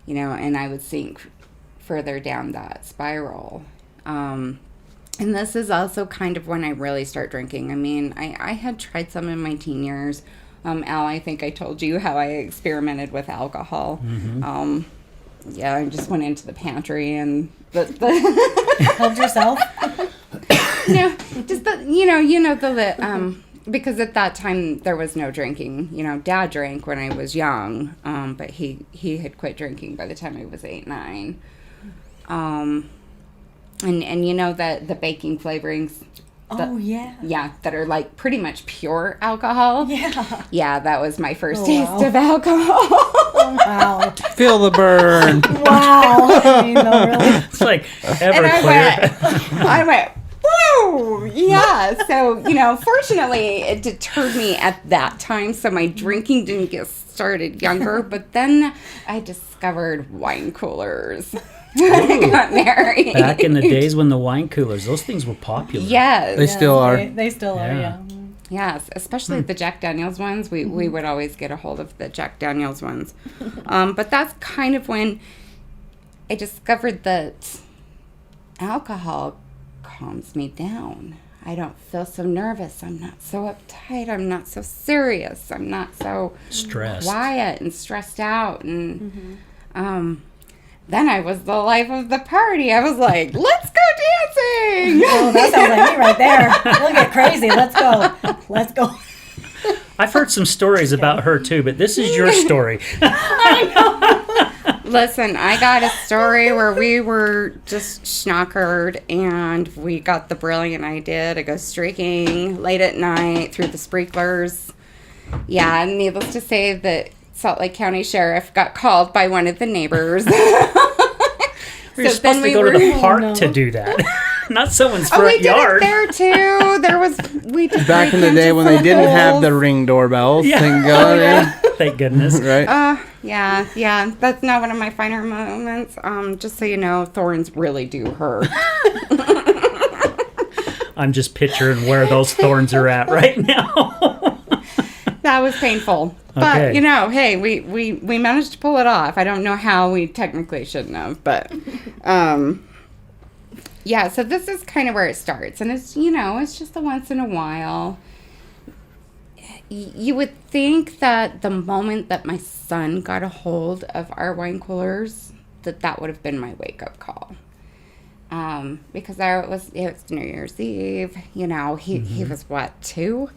you know, and I would sink further down that spiral. And this is also kind of when I really start drinking. I mean, I had tried some in my teen years. Al, I think I told you how I experimented with alcohol. Mm-hmm. Yeah, I just went into the pantry and helped yourself. No, just because at that time there was no drinking. You know, Dad drank when I was young, but he had quit drinking by the time I was 8, 9. And you know that the baking flavorings. Yeah, that are like pretty much pure alcohol. Yeah, that was my first taste of alcohol. Wow. Feel the burn. Wow. I mean, no, really. It's like Everclear. I went, whoa! Yeah. So, you know, fortunately, it deterred me at that time, so my drinking didn't get started younger. But then I discovered wine coolers. I got married. Back in the days when the wine coolers, those things were popular. Yes. They still are. They still are, yeah. Yes, especially the Jack Daniels ones. We would always get a hold of the Jack Daniels ones. But that's kind of when I discovered that alcohol calms me down. I don't feel so nervous. I'm not so uptight. I'm not so serious. I'm not so stressed, quiet and stressed out. And then I was the life of the party. I was like, let's go dancing. Oh, that sounds like me right there. We'll get crazy. Let's go. I've heard some stories about her too, but this is your story. Listen, I got a story where we were just schnockered and we got the brilliant idea to go streaking late at night through the sprinklers. Yeah, and needless to say that Salt Lake County Sheriff got called by one of the neighbors. We're supposed to go to the park to do that, not someone's front yard. We did it there too. We did back in the day when they didn't have the Ring doorbells. Yeah. Thank God. Thank goodness. Right. Yeah. That's not one of my finer moments. Just so you know, thorns really do hurt. I'm just picturing where those thorns are at right now. That was painful. But, Okay. you know, hey, we managed to pull it off. I don't know how, we technically shouldn't have, but, yeah, so this is kind of where it starts. And it's, you know, it's just a once in a while. You would think that the moment that my son got a hold of our wine coolers, that would have been my wake-up call. Because it was New Year's Eve, you know, he was, what, 2?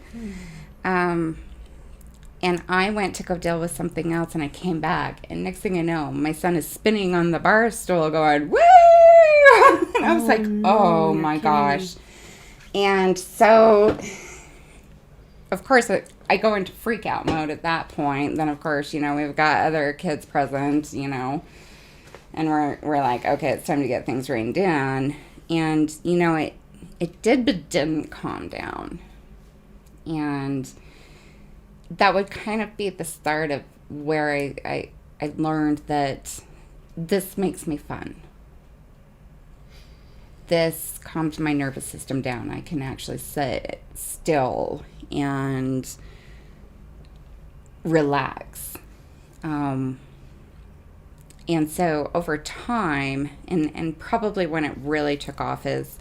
And I went to go deal with something else, and I came back, and next thing I know, my son is spinning on the bar stool going, woo! And I was like, oh my gosh. And so, of course, I go into freak out mode at that point. Then, of course, you know, we've got other kids present, you know, and we're like, okay, it's time to get things reined in. And, you know, it did but didn't calm down. And that would kind of be the start of where I learned that this makes me fun. This calms my nervous system down. I can actually sit still and relax. And so over time, and probably when it really took off is,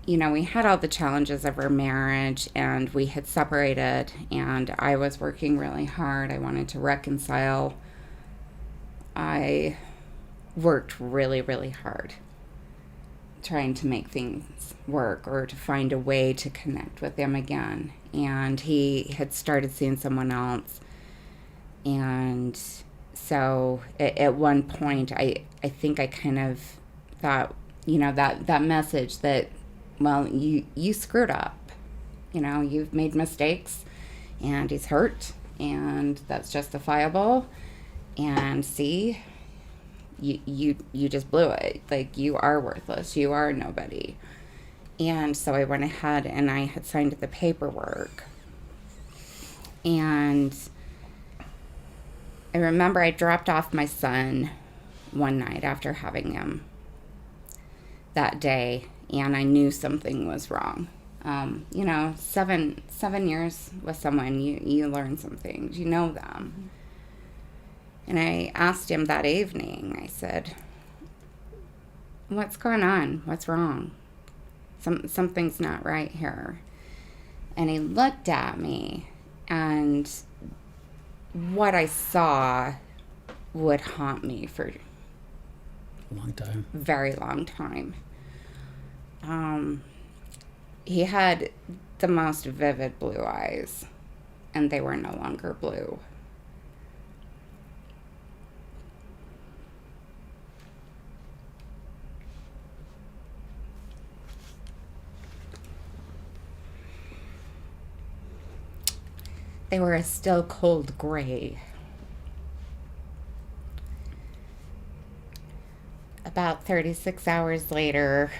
you know, we had all the challenges of our marriage, and we had separated, and I was working really hard. I wanted to reconcile. I worked really, really hard trying to make things work or to find a way to connect with him again. And he had started seeing someone else. And so at one point, I think I kind of thought, you know, that message that, well, you screwed up. You know, you've made mistakes, and he's hurt, and that's justifiable. And see, you just blew it. Like, you are worthless. You are nobody. And so I went ahead and I had signed the paperwork. And I remember I dropped off my son one night after having him that day, and I knew something was wrong. You know, 7 years with someone, you learn some things, you know them. And I asked him that evening, I said, what's going on? What's wrong? Something's not right here. And he looked at me, and what I saw would haunt me for A long time. very long time. He had the most vivid blue eyes, and they were no longer blue. They were a still cold gray. About 36 hours later,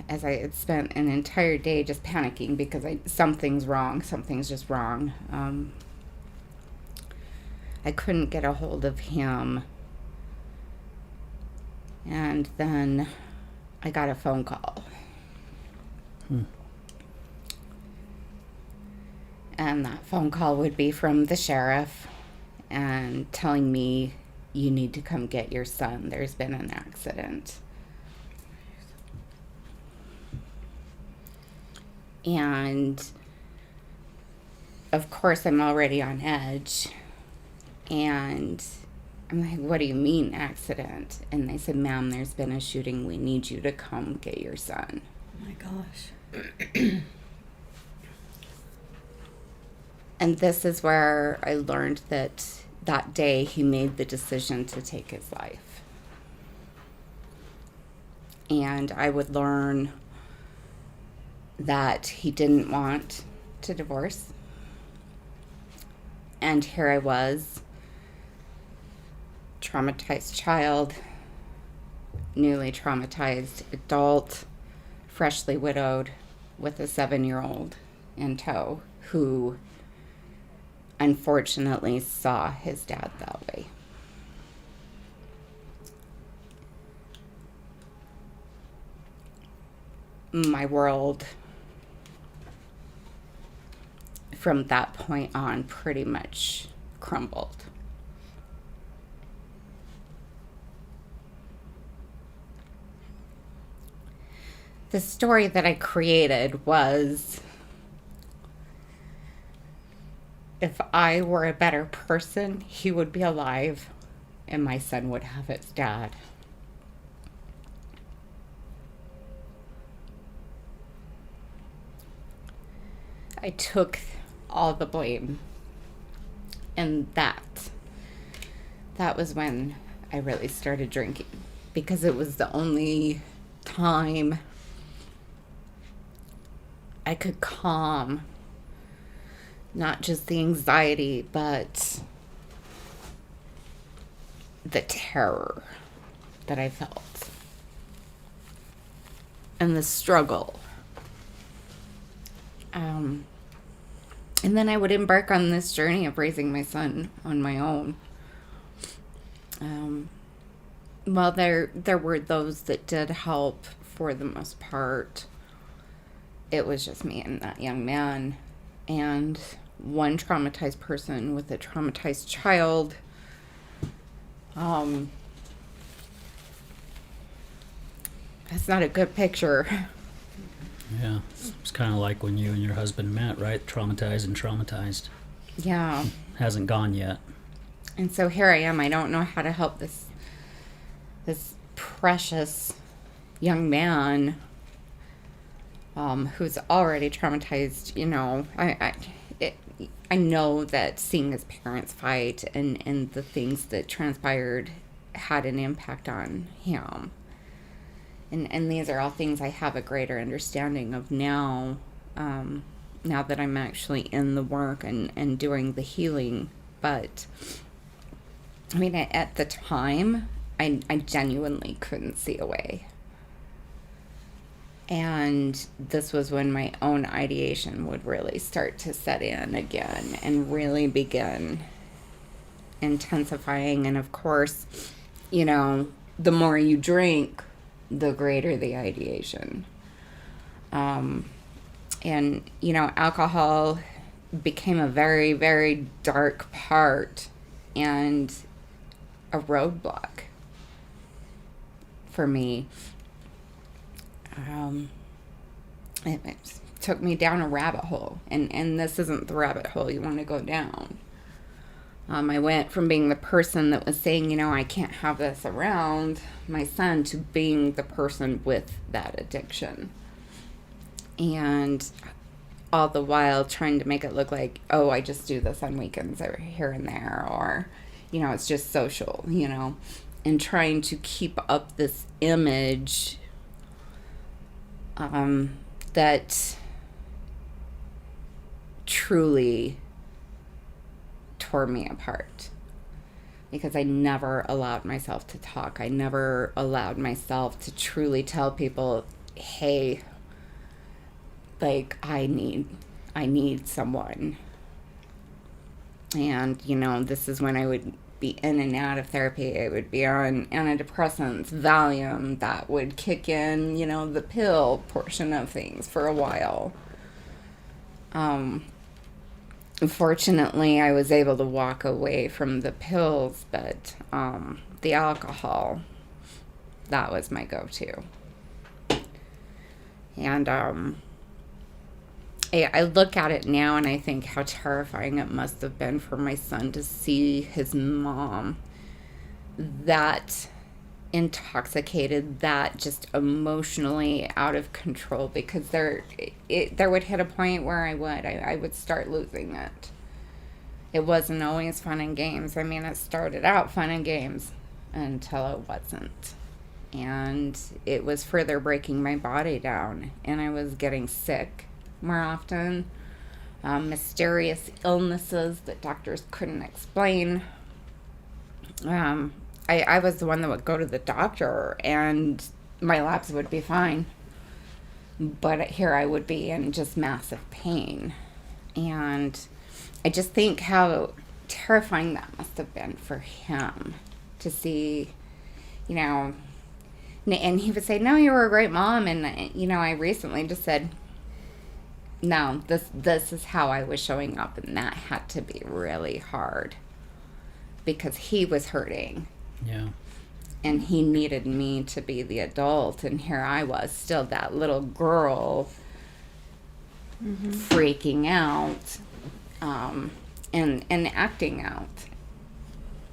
as I had spent an entire day just panicking because something's wrong, something's just wrong. I couldn't get a hold of him. And then I got a phone call. And that phone call would be from the sheriff and telling me, you need to come get your son. There's been an accident. And of course, I'm already on edge. And I'm like, what do you mean accident? And they said, ma'am, there's been a shooting. We need you to come get your son. Oh my gosh. And this is where I learned that that day he made the decision to take his life. And I would learn that he didn't want to divorce. And here I was, traumatized child, newly traumatized adult, freshly widowed, with a 7-year-old in tow who unfortunately saw his dad that way. my world from that point on pretty much crumbled. The story that I created was, if I were a better person, he would be alive and my son would have his dad. I took all the blame, and that was when I really started drinking, because it was the only time I could calm not just the anxiety, but the terror that I felt and the struggle. And then I would embark on this journey of raising my son on my own. Well, there were those that did help. For the most part, it was just me and that young man, and one traumatized person with a traumatized child. That's not a good picture. Yeah, it's kind of like when you and your husband met, right? Traumatized and traumatized. Yeah. Hasn't gone yet. And so here I am. I don't know how to help this precious young man who's already traumatized. You know, I know that seeing his parents fight and the things that transpired had an impact on him. And these are all things I have a greater understanding of now, now that I'm actually in the work and doing the healing. But, I mean, at the time, I genuinely couldn't see a way. And this was when my own ideation would really start to set in again and really begin intensifying. And of course, you know, the more you drink, the greater the ideation. And, you know, alcohol became a very, very dark part and a roadblock for me. It took me down a rabbit hole, and this isn't the rabbit hole you want to go down. I went from being the person that was saying, you know, I can't have this around my son, to being the person with that addiction. And all the while trying to make it look like, oh, I just do this on weekends or here and there, or, you know, it's just social, you know, and trying to keep up this image that truly tore me apart, because I never allowed myself to talk. I never allowed myself to truly tell people, hey, like, I need someone. And, you know, this is when I would be in and out of therapy. I would be on antidepressants, Valium, that would kick in, you know, the pill portion of things for a while. Unfortunately, I was able to walk away from the pills, but the alcohol, that was my go-to. And I look at it now and I think how terrifying it must have been for my son to see his mom that intoxicated, that just emotionally out of control, because there would hit a point where I would start losing it. It wasn't always fun and games. I mean, it started out fun and games until it wasn't. And it was further breaking my body down, and I was getting sick more often. Mysterious illnesses that doctors couldn't explain. I was the one that would go to the doctor and my labs would be fine, but here I would be in just massive pain. And I just think how terrifying that must have been for him to see, you know, And he would say, no, you were a great mom. And, I recently just said, no, this is how I was showing up. And that had to be really hard because he was hurting. Yeah. And he needed me to be the adult. And here I was, still that little girl freaking out and acting out.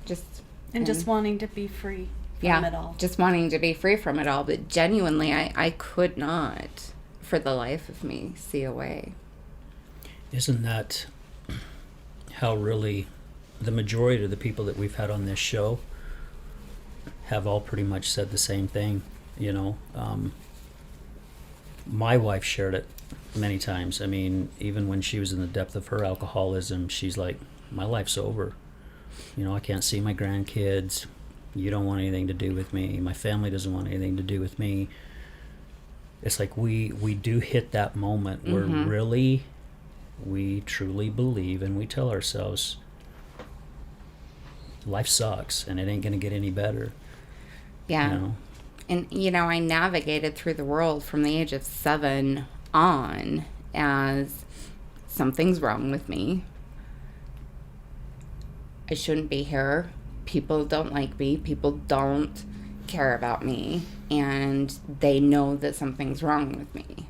Just wanting to be free from it all. Just wanting to be free from it all. But genuinely, I could not, for the life of me, see a way. Isn't that how really the majority of the people that we've had on this show have all pretty much said the same thing? My wife shared it many times. I mean, even when she was in the depth of her alcoholism, she's like, my life's over. I can't see my grandkids. You don't want anything to do with me. My family doesn't want anything to do with me. It's like we do hit that moment where really we truly believe, and we tell ourselves life sucks and it ain't going to get any better. Yeah. And, I navigated through the world from the age of 7 on as something's wrong with me. I shouldn't be here. People don't like me. People don't care about me. And they know that something's wrong with me.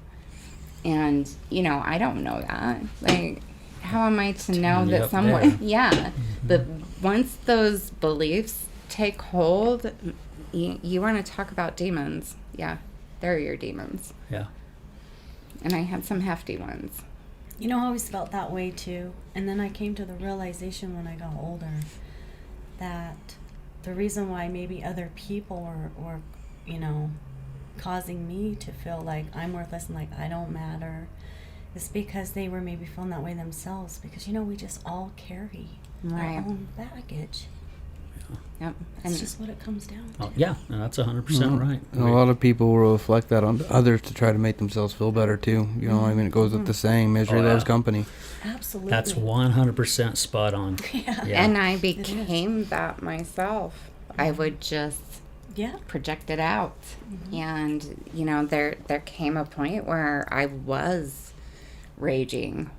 And, I don't know that. Like, how am I to know that someone... Yeah. But once those beliefs take hold, you want to talk about demons. Yeah, they're your demons. Yeah. And I had some hefty ones. I always felt that way too. And then I came to the realization when I got older that the reason why maybe other people were causing me to feel like I'm worthless and like I don't matter is because they were maybe feeling that way themselves. Because, we just all carry our own baggage. Yep. That's just what it comes down to. Oh, yeah, and that's 100% right. And a lot of people will reflect that on others to try to make themselves feel better too. It goes with the saying, misery loves company. Absolutely. That's 100% spot on. Yeah. And I became that myself. I would just project it out. And, there came a point where I was raging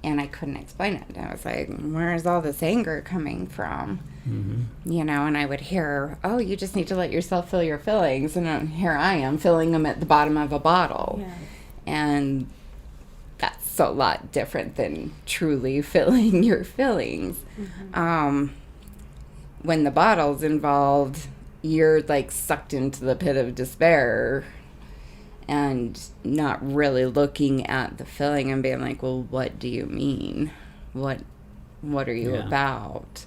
and I couldn't explain it. I was like, where is all this anger coming from? And I would hear, oh, you just need to let yourself feel your feelings. And here I am filling them at the bottom of a bottle. Yeah. And that's a lot different than truly filling your feelings. When the bottle's involved, you're like sucked into the pit of despair and not really looking at the feeling and being like, well, what do you mean? What are you about?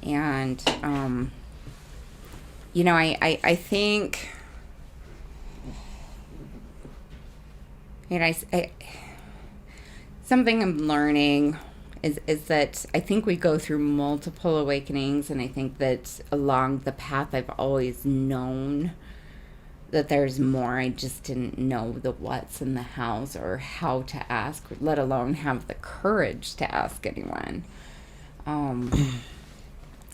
And, I think, something I'm learning is that I think we go through multiple awakenings, and I think that along the path I've always known that there's more. I just didn't know the what's and the hows or how to ask, let alone have the courage to ask anyone.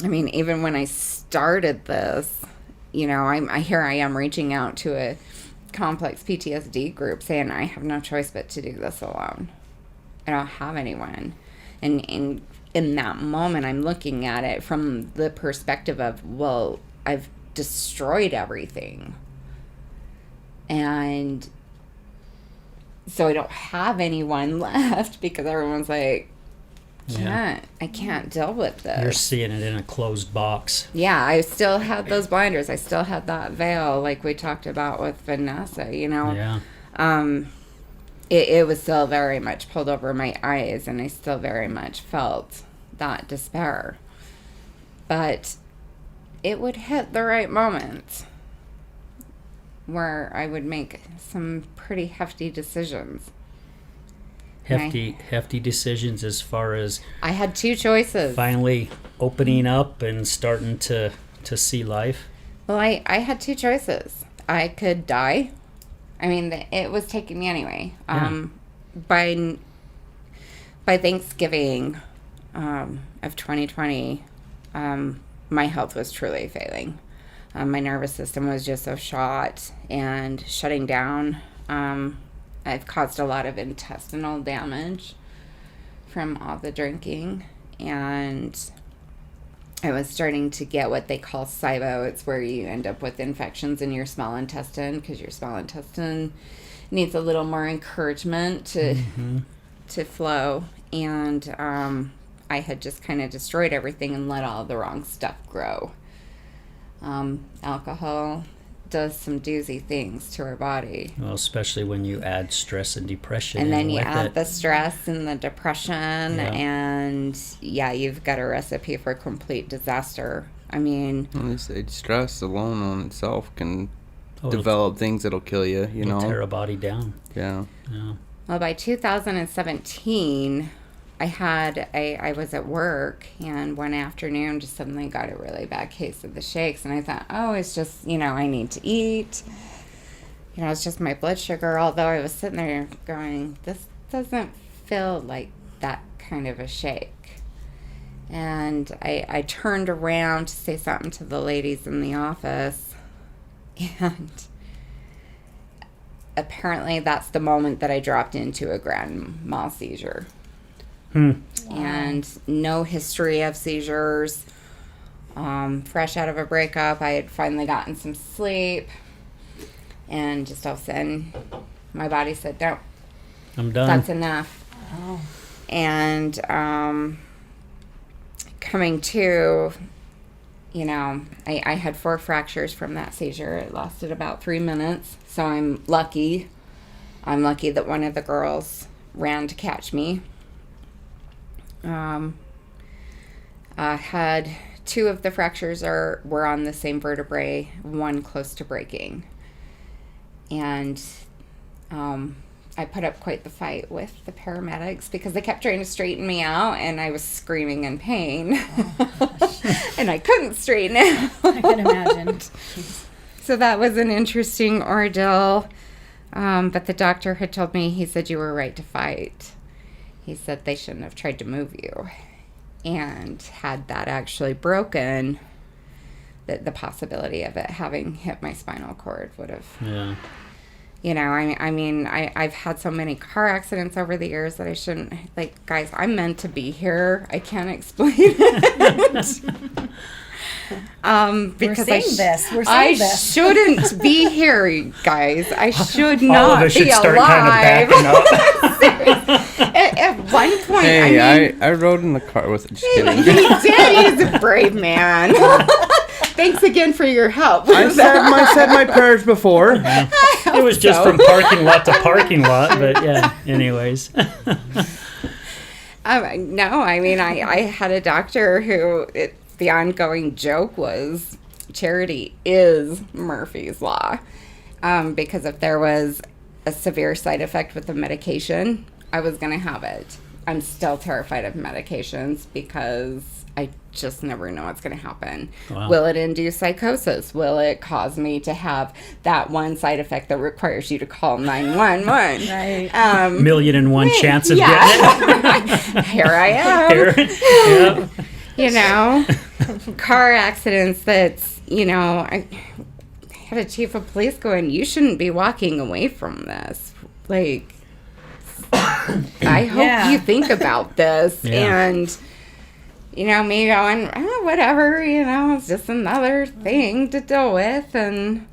Even when I started this, I am reaching out to a complex PTSD group saying I have no choice but to do this alone. I don't have anyone. And in that moment, I'm looking at it from the perspective of, well, I've destroyed everything. And so I don't have anyone left because everyone's like, I can't deal with this. You're seeing it in a closed box. Yeah, I still had those blinders. I still had that veil like we talked about with Vanessa, Yeah. It was still very much pulled over my eyes, and I still very much felt that despair. But it would hit the right moment where I would make some pretty hefty decisions. Hefty decisions as far as I had two choices. Finally opening up and starting to see life. Well, I had two choices. I could die. It was taking me anyway. Yeah. By Thanksgiving of 2020, my health was truly failing. My nervous system was just so shot and shutting down. I've caused a lot of intestinal damage from all the drinking, and I was starting to get what they call SIBO. It's where you end up with infections in your small intestine because your small intestine needs a little more encouragement to flow. And I had just kind of destroyed everything and let all the wrong stuff grow. Alcohol does some doozy things to our body. Well, especially when you add stress and depression. And then you with add it. the stress and the depression, and you've got a recipe for complete disaster. I mean, Stress alone on itself can Oh, develop things that'll kill you, you it'll know? tear a body down. Yeah. Yeah. well, by 2017, I was at work, and one afternoon just suddenly got a really bad case of the shakes, and I thought, oh, it's just, I need to eat. It's just my blood sugar, although I was sitting there going, this doesn't feel like that kind of a shake. And I turned around to say something to the ladies in the office, and apparently that's the moment that I dropped into a grand mal seizure. And no history of seizures. Fresh out of a breakup, I had finally gotten some sleep, and just all of a sudden my body said, no, I'm done. that's enough. Oh. And coming to, I had 4 fractures from that seizure. It lasted about 3 minutes, so I'm lucky that one of the girls ran to catch me. I had 2 of the fractures were on the same vertebrae, one close to breaking. And I put up quite the fight with the paramedics because they kept trying to straighten me out, and I was screaming in pain. And I couldn't straighten out. I can imagine. So that was an interesting ordeal. But the doctor had told me, he said, you were right to fight. He said they shouldn't have tried to move you. And had that actually broken, the possibility of it having hit my spinal cord would have... Yeah. I've had so many car accidents over the years that I shouldn't... Like, guys, I'm meant to be here. I can't explain it. Because We're saying this. Shouldn't be here, you guys. I should All not of us be should start alive. kind of backing up. At one point, Hey, I rode in the car with it. Just he kidding. did. He's a brave man. Thanks again for your help. I said my prayers before. It was just from parking lot to parking lot, but yeah, anyways. No, I had a doctor who, the ongoing joke was, charity is Murphy's Law. Because if there was a severe side effect with the medication, I was going to have it. I'm still terrified of medications because I just never know what's going to happen. Wow. Will it induce psychosis? Will it cause me to have that one side effect that requires you to call 911? Right. 1,000,001 chance of getting yeah. Here I am. it. Yeah. Car accidents that's, I had a chief of police going, you shouldn't be walking away from this. Like, I hope you think about this. Yeah. And, me going, oh, whatever, it's just another thing to deal with. And,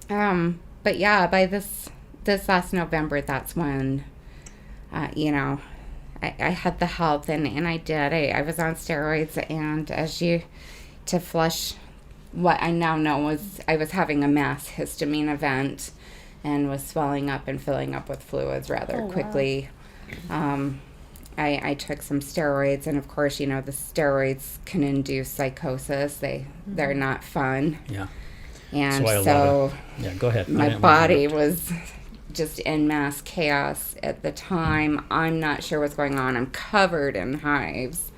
but yeah, by this last November, that's when, I had the health and I did. I was on steroids, and to flush what I now know was I was having a mass histamine event and was swelling up and filling up with fluids rather quickly. Wow. I took some steroids, and of course, the steroids can induce psychosis. They're not fun. Yeah. And That's why so yeah, go ahead. my body was just in mass chaos at the time. I'm not sure what's going on. I'm covered in hives.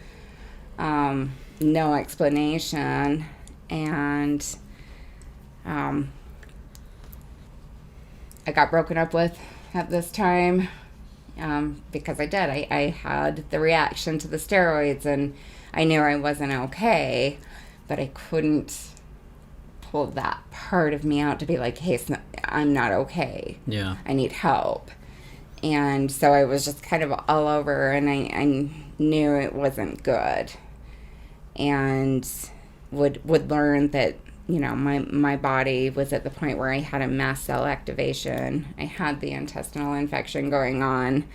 No explanation. And I got broken up with at this time because I did. I had the reaction to the steroids, and I knew I wasn't okay, but I couldn't pulled that part of me out to be like, hey, I'm not okay. Yeah. I need help. And so I was just kind of all over, and I knew it wasn't good. And would learn that, you know, my body was at the point where I had a mast cell activation. I had the intestinal infection going on,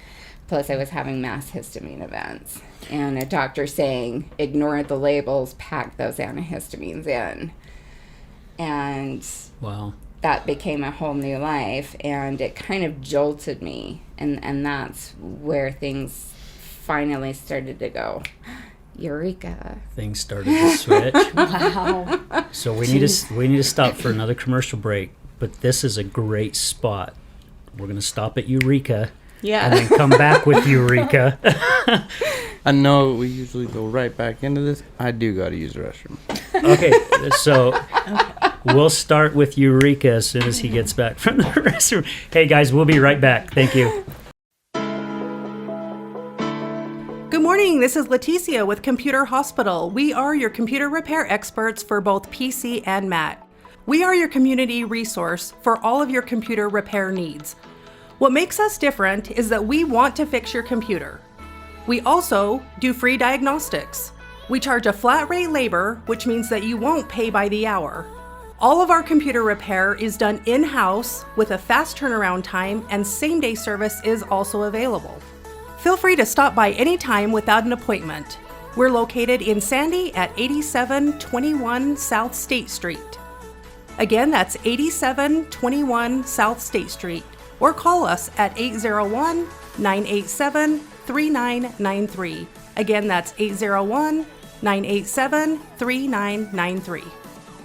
plus I was having mass histamine events. And a doctor saying, ignore the labels, pack those antihistamines in. And Wow. that became a whole new life, and it kind of jolted me. And that's where things finally started to go, Eureka. Things started to switch. Wow. So we need to stop for another commercial break, but this is a great spot. We're going to stop at Eureka and then come back with Eureka. I know we usually go right back into this. I do got to use the restroom. Okay, so we'll start with Eureka as soon as he gets back from the restroom. Hey guys, we'll be right back. Thank you. Good morning, this is Leticia with Computer Hospital. We are your computer repair experts for both PC and Mac. We are your community resource for all of your computer repair needs. What makes us different is that we want to fix your computer. We also do free diagnostics. We charge a flat rate labor, which means that you won't pay by the hour. All of our computer repair is done in-house with a fast turnaround time, and same-day service is also available. Feel free to stop by anytime without an appointment. We're located in Sandy at 8721 South State Street. Again, that's 8721 South State Street, or call us at 801-987-3993. Again, that's 801-987-3993.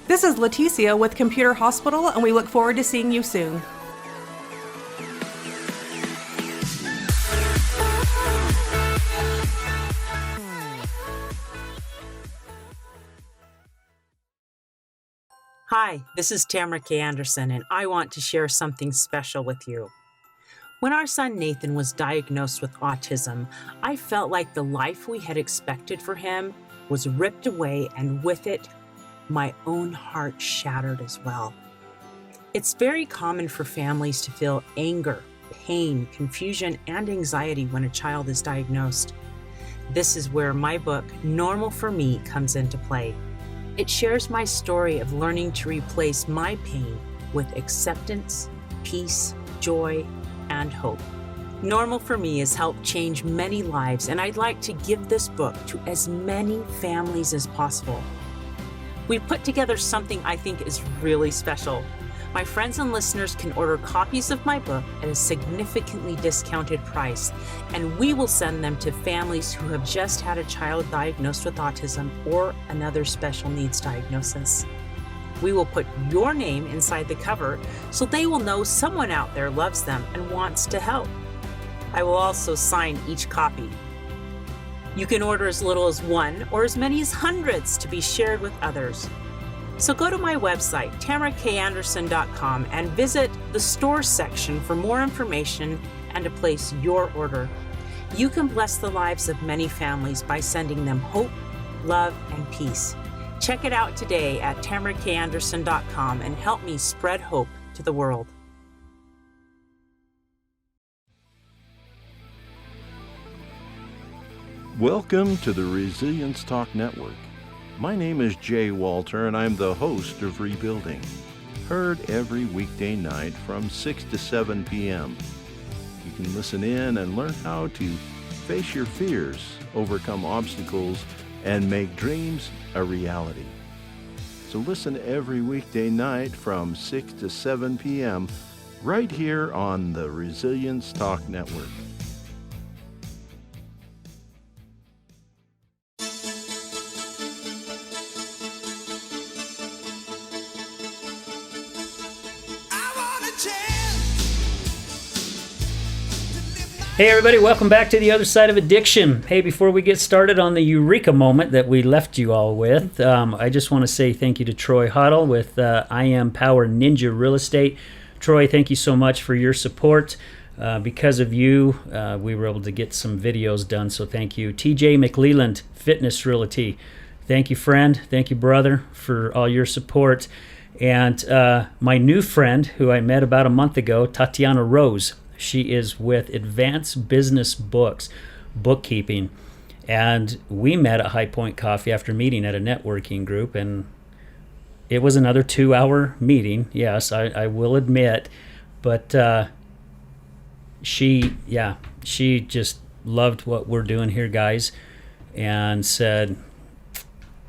This is Leticia with Computer Hospital, and we look forward to seeing you soon. Hi, this is Tamara K. Anderson, and I want to share something special with you. When our son Nathan was diagnosed with autism, I felt like the life we had expected for him was ripped away, and with it, my own heart shattered as well. It's very common for families to feel anger, pain, confusion, and anxiety when a child is diagnosed. This is where my book, Normal for Me, comes into play. It shares my story of learning to replace my pain with acceptance, peace, joy, and hope. Normal for Me has helped change many lives, and I'd like to give this book to as many families as possible. We've put together something I think is really special. My friends and listeners can order copies of my book at a significantly discounted price, and we will send them to families who have just had a child diagnosed with autism or another special needs diagnosis. We will put your name inside the cover so they will know someone out there loves them and wants to help. I will also sign each copy. You can order as little as one or as many as hundreds to be shared with others. So go to my website, tamarakanderson.com, and visit the store section for more information and to place your order. You can bless the lives of many families by sending them hope, love, and peace. Check it out today at tamarakanderson.com and help me spread hope to the world. Welcome to the Resilience Talk Network. My name is Jay Walter, and I'm the host of Rebuilding. Heard every weekday night from 6 to 7 p.m. You can listen in and learn how to face your fears, overcome obstacles, and make dreams a reality. So listen every weekday night from 6 to 7 p.m. right here on the Resilience Talk Network. Hey everybody, welcome back to The Other Side of Addiction. Hey, before we get started on the Eureka moment that we left you all with, I just want to say thank you to Troy Huddle with I Am Power Ninja Real Estate. Troy, thank you so much for your support. Because of you, we were able to get some videos done, so thank you. TJ McLeland, Fitness Realty. Thank you, friend. Thank you, brother, for all your support. And my new friend, who I met about a month ago, Tatiana Rose, she is with Advanced Business Books, bookkeeping. And we met at High Point Coffee after meeting at a networking group, and it was another 2-hour meeting. Yes, I will admit, but she just loved what we're doing here, guys, and said,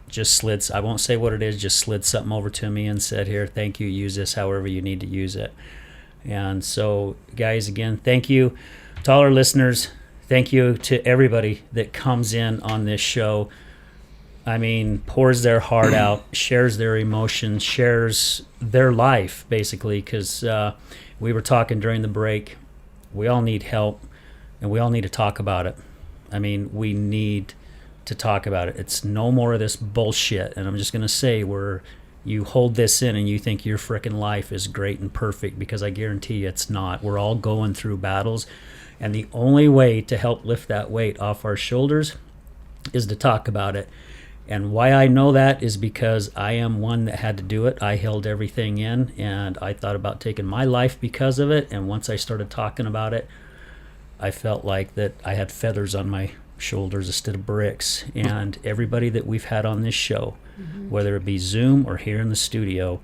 just slid, I won't say what it is, just slid something over to me and said, here, thank you, use this however you need to use it. And so, guys, again, thank you to all our listeners. Thank you to everybody that comes in on this show. I mean, pours their heart out, shares their emotions, shares their life, basically, because we were talking during the break. We all need help, and we all need to talk about it. I mean, we need to talk about it. It's no more of this bullshit. And I'm just going to say, where you hold this in and you think your frickin' life is great and perfect, because I guarantee you it's not. We're all going through battles. And the only way to help lift that weight off our shoulders is to talk about it. And why I know that is because I am one that had to do it. I held everything in, and I thought about taking my life because of it. And once I started talking about it, I felt like that I had feathers on my shoulders instead of bricks. And everybody that we've had on this show, whether it be Zoom or here in the studio,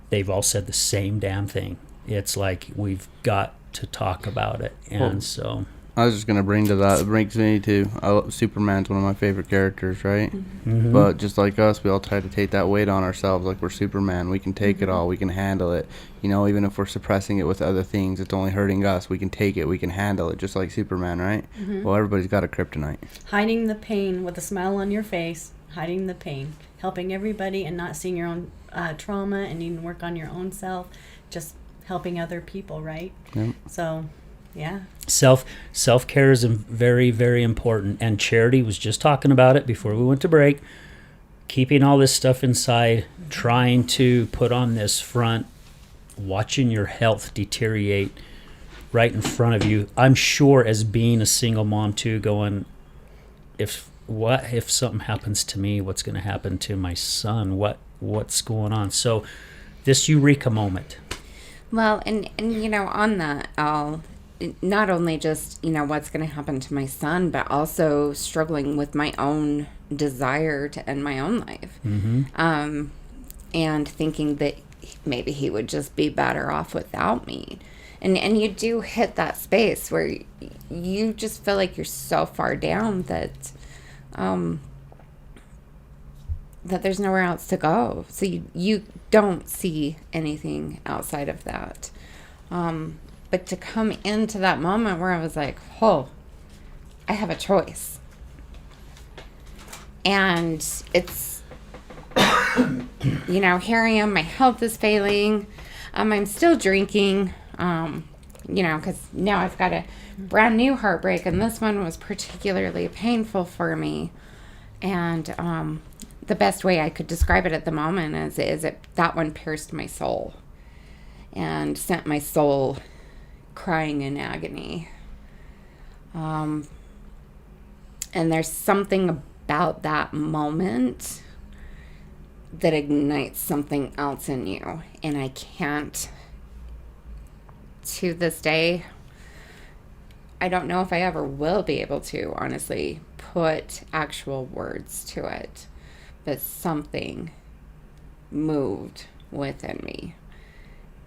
they've all said the same damn thing. It's like, we've got to talk about it. And so I was just going to bring to that, it brings me to Superman's one of my favorite characters, right? Mm-hmm. But just like us, we all try to take that weight on ourselves like we're Superman. We can take it all. We can handle it. You know, even if we're suppressing it with other things, it's only hurting us. We can take it. We can handle it, just like Superman, right? Well, everybody's got a kryptonite. Hiding the pain with a smile on your face, hiding the pain, helping everybody and not seeing your own trauma and needing to work on your own self, just helping other people, right? Yep. So, yeah. Self-care is very, very important. And Charity was just talking about it before we went to break. Keeping all this stuff inside, trying to put on this front, watching your health deteriorate right in front of you. I'm sure, as being a single mom too, going, if something happens to me, what's going to happen to my son? What's going on? So this Eureka moment. Well, and you know, on that, I'll not only just, you know, what's going to happen to my son, but also struggling with my own desire to end my own life. And thinking that maybe he would just be better off without me. And you do hit that space where you just feel like you're so far down that that there's nowhere else to go. So you don't see anything outside of that. But to come into that moment where I was like, oh, I have a choice. And it's, you know, here I am, my health is failing. I'm still drinking, you know, because now I've got a brand new heartbreak, and this one was particularly painful for me. And the best way I could describe it at the moment is that one pierced my soul and sent my soul crying in agony. And there's something about that moment that ignites something else in you. And I can't, to this day, I don't know if I ever will be able to, honestly, put actual words to it. But something moved within me.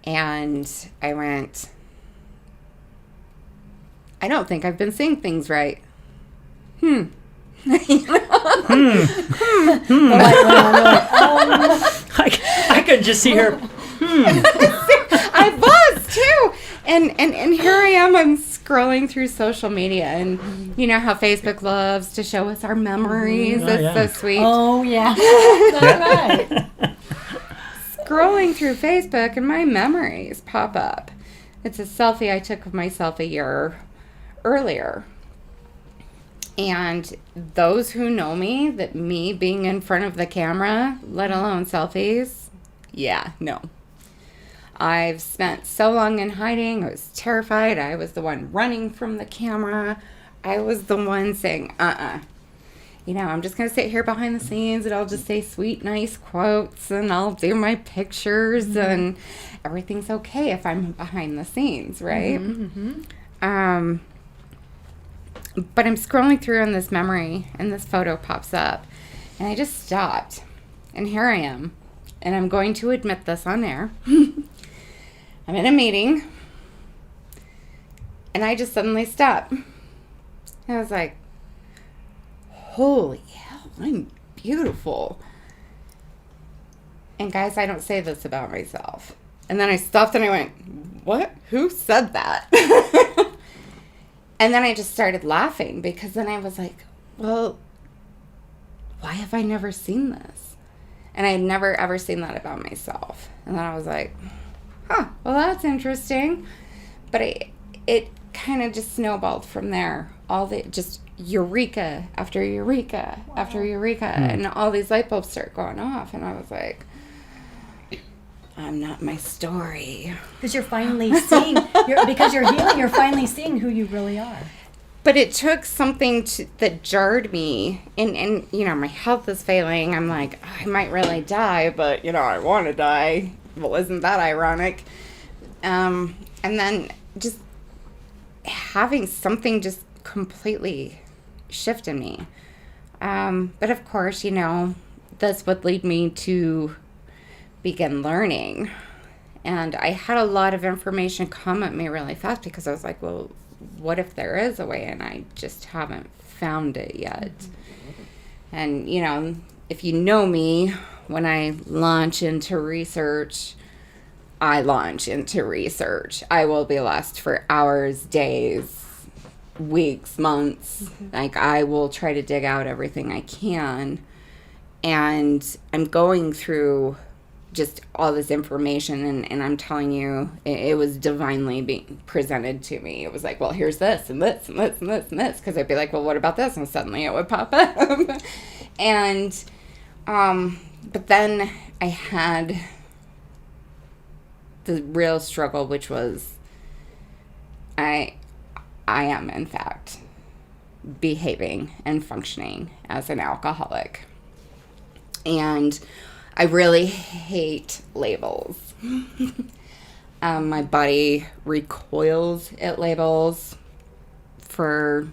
And I went, I don't think I've been seeing things right. I could just see her. I was too. And here I am, I'm scrolling through social media, and you know how Facebook loves to show us our memories. It's so sweet. Oh, yeah. That's right. Scrolling through Facebook, and my memories pop up. It's a selfie I took of myself a year earlier. And those who know me, that me being in front of the camera, let alone selfies, yeah, no. I've spent so long in hiding. I was terrified. I was the one running from the camera. I was the one saying, I'm just going to sit here behind the scenes and I'll just say sweet, nice quotes and I'll do my pictures and everything's okay if I'm behind the scenes, right? But I'm scrolling through in this memory and this photo pops up and I just stopped and here I am and I'm going to admit this on air. I'm in a meeting and I just suddenly stopped. And I was like, holy hell, I'm beautiful. And guys, I don't say this about myself. And then I stopped and I went, what? Who said that? And then I just started laughing because then I was like, well, why have I never seen this? And I had never ever seen that about myself. And then I was like, well, that's interesting. But it kind of just snowballed from there. All the just eureka after eureka after eureka. And all these light bulbs start going off. And I was like, I'm not my story. Because you're finally seeing, because you're healing, you're finally seeing who you really are. But it took something that jarred me. And my health is failing. I'm like, I might really die, but, I want to die. Well, isn't that ironic? And then just having something just completely shift in me. But of course, this would lead me to begin learning. And I had a lot of information come at me really fast because I was like, well, what if there is a way and I just haven't found it yet? And, if you know me, when I launch into research, I launch into research. I will be lost for hours, days, weeks, months. Like, I will try to dig out everything I can. And I'm going through just all this information, and I'm telling you, it was divinely being presented to me. It was like, well, here's this, and this, and this, and this, and this, because I'd be like, well, what about this? And suddenly it would pop up. And, but then I had the real struggle, which was, I am, in fact, behaving and functioning as an alcoholic. And I really hate labels. My body recoils at labels for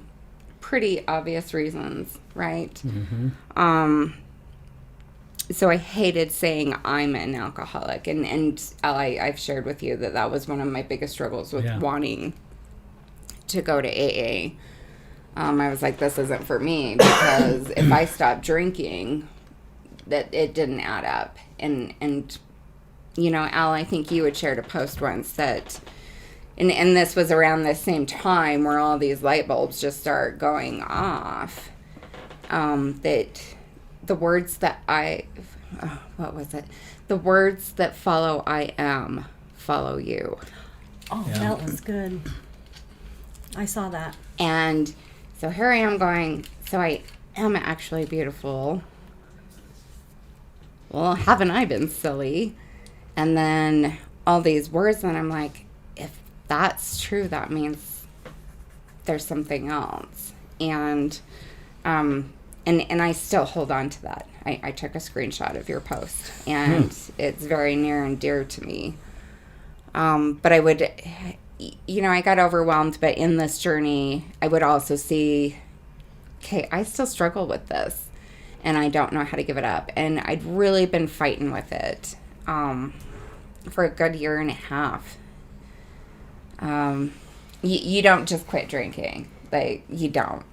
pretty obvious reasons, right? So I hated saying I'm an alcoholic. And I've shared with you that was one of my biggest struggles with wanting to go to AA. I was like, this isn't for me, because if I stop drinking, that it didn't add up. And Al, I think you had shared a post once that, and this was around the same time where all these light bulbs just start going off, that the words that what was it? The words that follow I am follow you. Oh, that was good. I saw that. And so here I am going, so I am actually beautiful. Well, haven't I been silly? And then all these words, and I'm like, if that's true, that means there's something else. And I still hold on to that. I took a screenshot of your post, and it's very near and dear to me. But I would, I got overwhelmed, but in this journey, I would also see, okay, I still struggle with this. And I don't know how to give it up. And I'd really been fighting with it for a good year and a half. You don't just quit drinking. Like, you don't.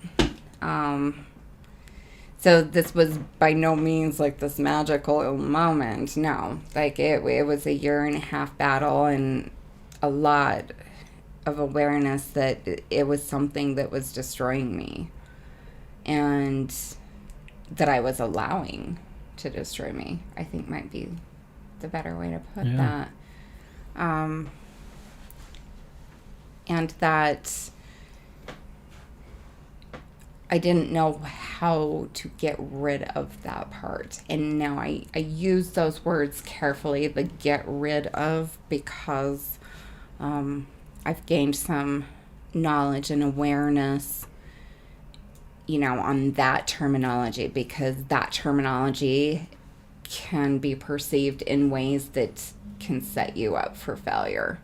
So this was by no means like this magical moment. No. Like, it was a year and a half battle and a lot of awareness that it was something that was destroying me. And that I was allowing to destroy me, I think might be the better way to put that. And that I didn't know how to get rid of that part. And now I use those words carefully, the get rid of, because I've gained some knowledge and awareness on that terminology, because that terminology can be perceived in ways that can set you up for failure,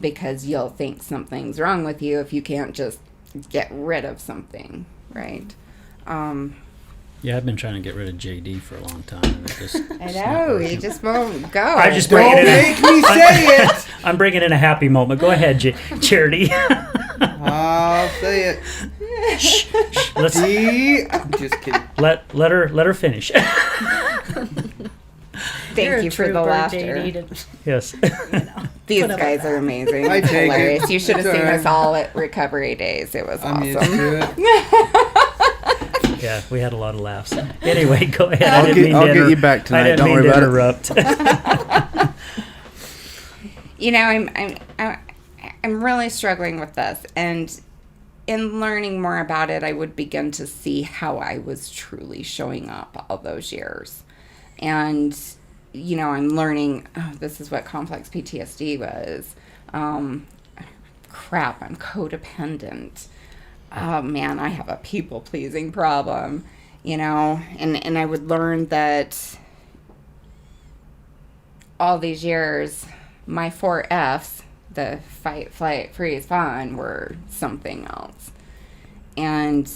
because you'll think something's wrong with you if you can't just get rid of something, right? Yeah, I've been trying to get rid of JD for a long time. And it just, I know, he just won't go. I just Don't bring it make me say it. I'm bringing in a happy moment. Go ahead, Charity. I'll say it. Shh, let's I'm just kidding. let her finish. Thank You're a you for the trooper, laughter. JD, to, Yes. These put up guys with are that. amazing. I It's take it. hilarious. You should have It's seen all right. us all at recovery days. It was I'm used awesome. to it. Yeah, we had a lot of laughs. Anyway, go ahead. I'll get you back tonight. I didn't Don't mean worry to about it. interrupt. I'm really struggling with this, and in learning more about it, I would begin to see how I was truly showing up all those years. And I'm learning, this is what complex PTSD was. Crap, I'm codependent. Oh man, I have a people-pleasing problem, and I would learn that all these years, my 4 F's, the fight, flight, freeze, fawn, were something else. And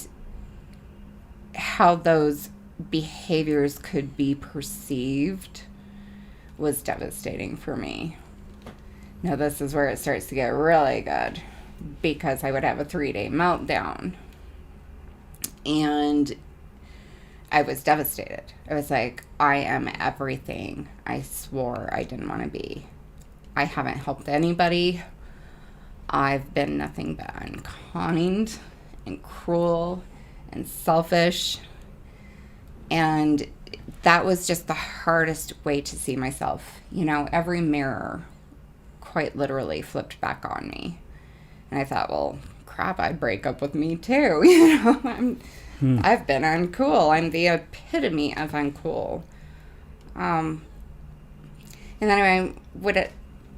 how those behaviors could be perceived was devastating for me. Now this is where it starts to get really good, because I would have a 3-day meltdown, and I was devastated. I was like, I am everything I swore I didn't want to be. I haven't helped anybody. I've been nothing but unkind and cruel and selfish. And that was just the hardest way to see myself. Every mirror quite literally flipped back on me. And I thought, well, crap, I'd break up with me too. I've been uncool. I'm the epitome of uncool. And then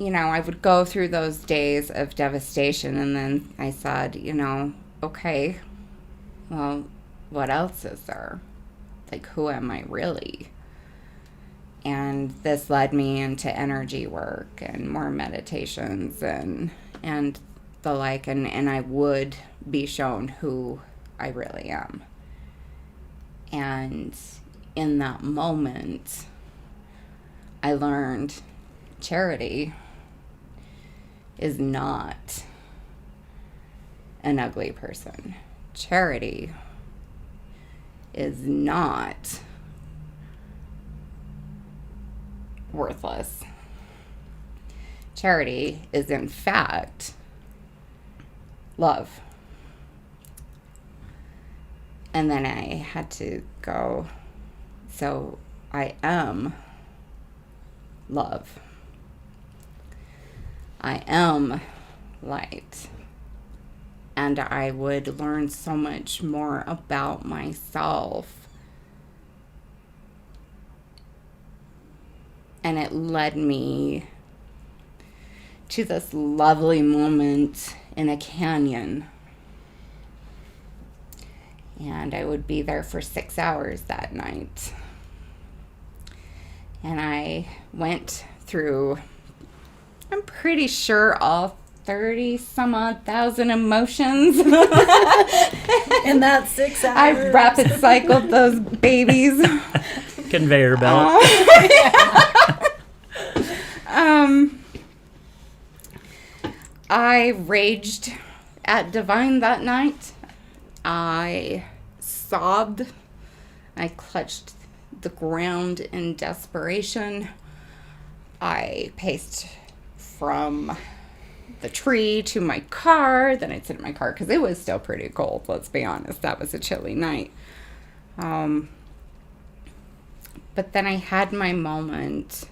I would go through those days of devastation, and then I said, okay, well, what else is there? Like, who am I really? And this led me into energy work and more meditations and the like, and I would be shown who I really am. And in that moment, I learned Charity is not an ugly person. Charity is not worthless. Charity is, in fact, love. And then I had to go, so I am love. I am light. And I would learn so much more about myself. And it led me to this lovely moment in a canyon. And I would be there for 6 hours that night. And I went through, I'm pretty sure, all 30 some odd thousand emotions. in that 6 hours. I rapid cycled those babies. Conveyor belt. I raged at Divine that night. I sobbed. I clutched the ground in desperation. I paced from the tree to my car. Then I'd sit in my car because it was still pretty cold. Let's be honest. That was a chilly night. But then I had my moment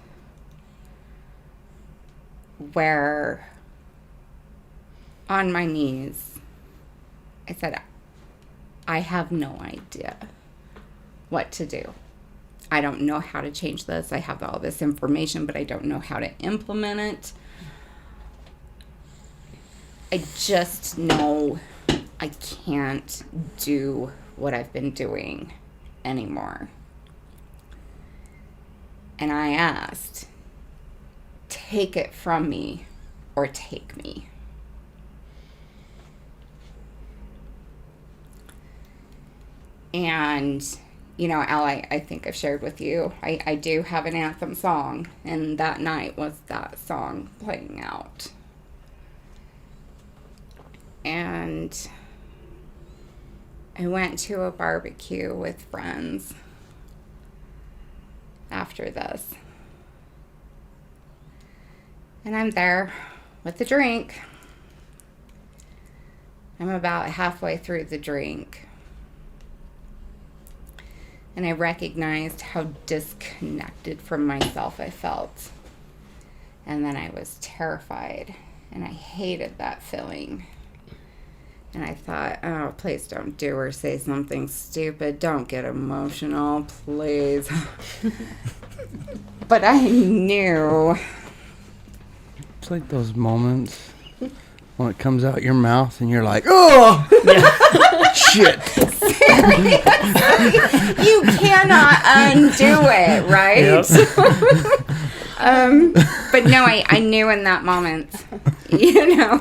where on my knees, I said, I have no idea what to do. I don't know how to change this. I have all this information, but I don't know how to implement it. I just know I can't do what I've been doing anymore. And I asked, take it from me or take me. And, you know, Al, I think I've shared with you, I do have an anthem song, and that night was that song playing out. And I went to a barbecue with friends after this. And I'm there with the drink. I'm about halfway through the drink. And I recognized how disconnected from myself I felt. And then I was terrified. And I hated that feeling. And I thought, oh, please don't do or say something stupid. Don't get emotional, please. But I knew. It's like those moments when it comes out your mouth and you're like, oh, shit. You cannot undo it, right? Yep. But no, I knew in that moment, you know,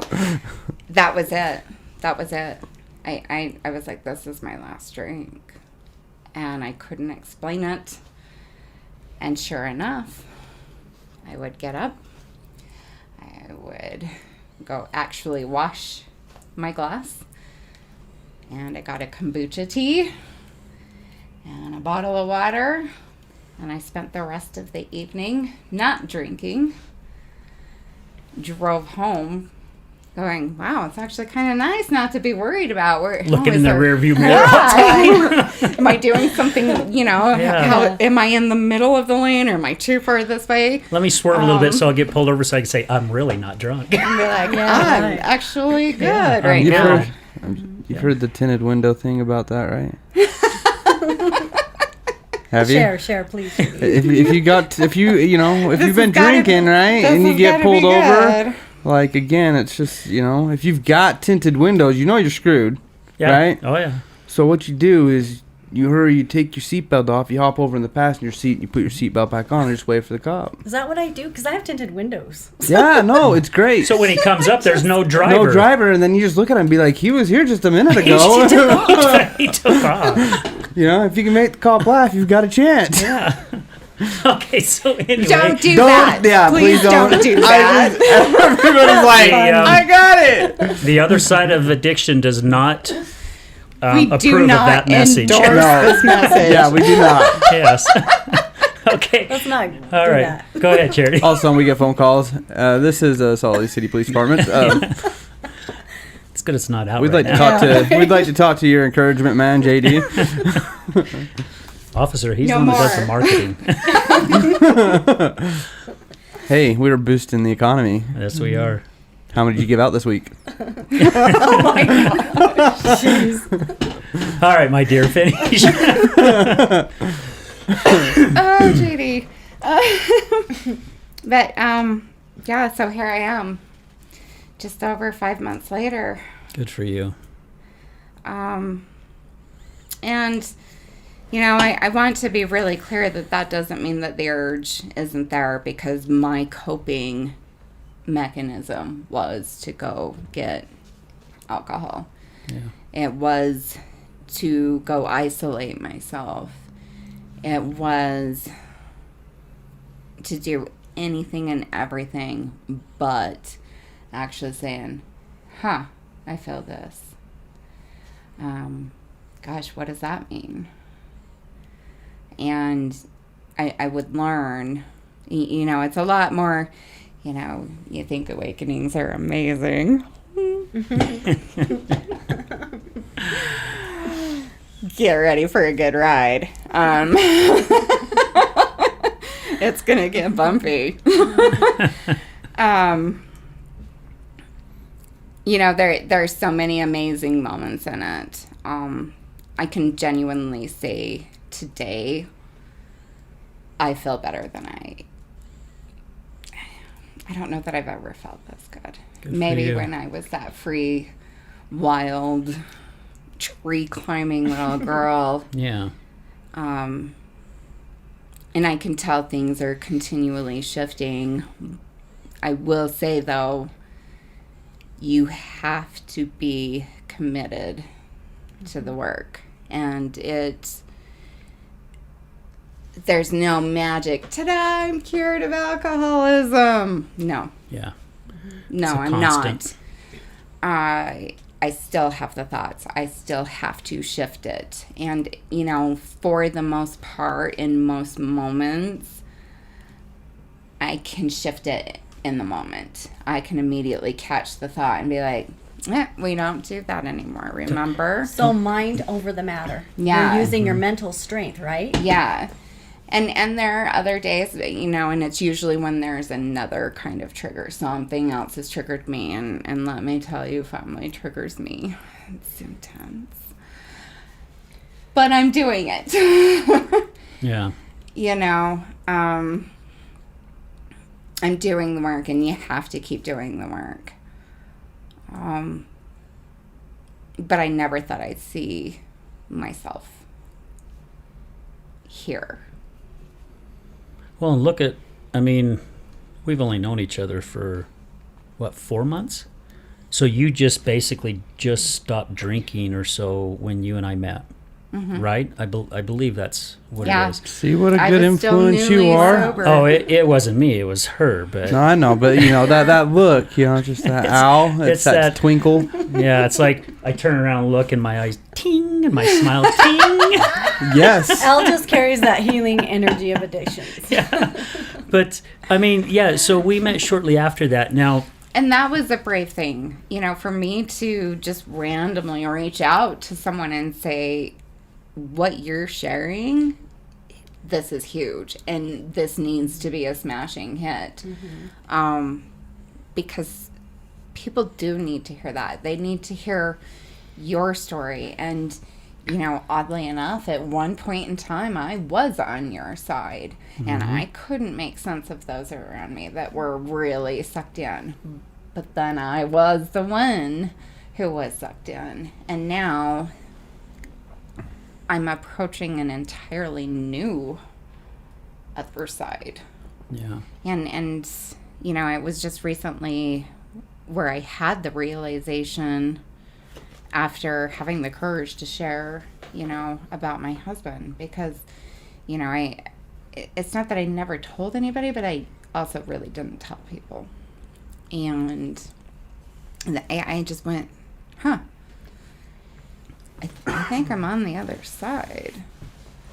that was it. That was it. I was like, this is my last drink. And I couldn't explain it. And sure enough, I would get up. I would go actually wash my glass. And I got a kombucha tea and a bottle of water. And I spent the rest of the evening not drinking. Drove home going, wow, it's actually kind of nice not to be worried about where Looking in the rear view mirror all the time. Am I doing something, you know, how am I in the middle of the lane or am I too far this way? Let me swerve a little bit so I'll get pulled over so I can say, I'm really not drunk. And be like, I'm actually good right now. You've heard the tinted window thing about that, right? Have you? Share, please. If you've been drinking, right, and you get pulled over, like, again, it's just, you know, if you've got tinted windows, you know you're screwed, right? Oh, yeah. So what you do is you take your seatbelt off, you hop over in the passenger seat, and you put your seatbelt back on and just wait for the cop. Is that what I do? Because I have tinted windows. Yeah, no, it's great. So when he comes up, there's no driver. No driver, and then you just look at him and be like, he was here just a minute ago. He took off. You know, if you can make the cop laugh, you've got a chance. Yeah. Okay, so anyway. Don't do that. Yeah, please don't do that. Everybody's like, I got it. The other side of addiction does not We do approve not of that message. endorse this message. Yeah, we do not. Yes. Okay. Let's not All do right. that. Go ahead, Charity. Also, we get phone calls. This is Salt Lake City Police Department. It's good it's not out We'd right like to now. talk to. We'd like to talk to your encouragement man, JD. Officer, he's No the one that does the more. marketing. Hey, we were boosting the economy. Yes, we are. How many did you give out this week? Oh my gosh. Jeez. All right, my dear, finish. Oh, JD. But, yeah, so here I am. Just over 5 months later. Good for you. And, you know, I want to be really clear that doesn't mean that the urge isn't there, because my coping mechanism was to go get alcohol. Yeah. It was to go isolate myself. It was to do anything and everything but actually saying, I feel this. Gosh, what does that mean? And I would learn, you know, it's a lot more, you know, you think awakenings are amazing. Get ready for a good ride. It's gonna get bumpy. You know, there's so many amazing moments in it. I can genuinely say today I feel better than I don't know that I've ever felt this good. Good for Maybe you. when I was that free, wild tree climbing little girl. Yeah. And I can tell things are continually shifting. I will say, though, you have to be committed to the work. And there's no magic, ta-da, I'm cured of alcoholism. No. Yeah. No, It's a I'm constant. not. I still have the thoughts. I still have to shift it. And, for the most part, in most moments, I can shift it in the moment. I can immediately catch the thought and be like, we don't do that anymore, remember? So mind over the matter. Yeah. You're using your mental strength, right? Yeah. And there are other days, and it's usually when there's another kind of trigger. Something else has triggered me, and let me tell you, family triggers me. It's intense. But I'm doing it. Yeah. I'm doing the work, and you have to keep doing the work. But I never thought I'd see myself here. Well, we've only known each other for, 4 months? So you just basically just stopped drinking or so when you and I met, right? I believe that's what it is. See what a I good was still influence newly you are. sober. Oh, it wasn't me. It was her. But No, I know, but that look, just that owl, it's that twinkle. yeah, it's like I turn around and look and my eyes ting and my smile ting. Yes. Al just carries that healing energy of addictions. Yeah. But, so we met shortly after that. Now, And that was a brave thing, for me to just randomly reach out to someone and say, what you're sharing, this is huge, and this needs to be a smashing hit. Because people do need to hear that. They need to hear your story. And, oddly enough, at one point in time, I was on your side. And I couldn't make sense of those around me that were really sucked in. But then I was the one who was sucked in. And now I'm approaching an entirely new other side. yeah. And it was just recently where I had the realization after having the courage to share, about my husband. Because, it's not that I never told anybody, but I also really didn't tell people. And I just went, I think I'm on the other side.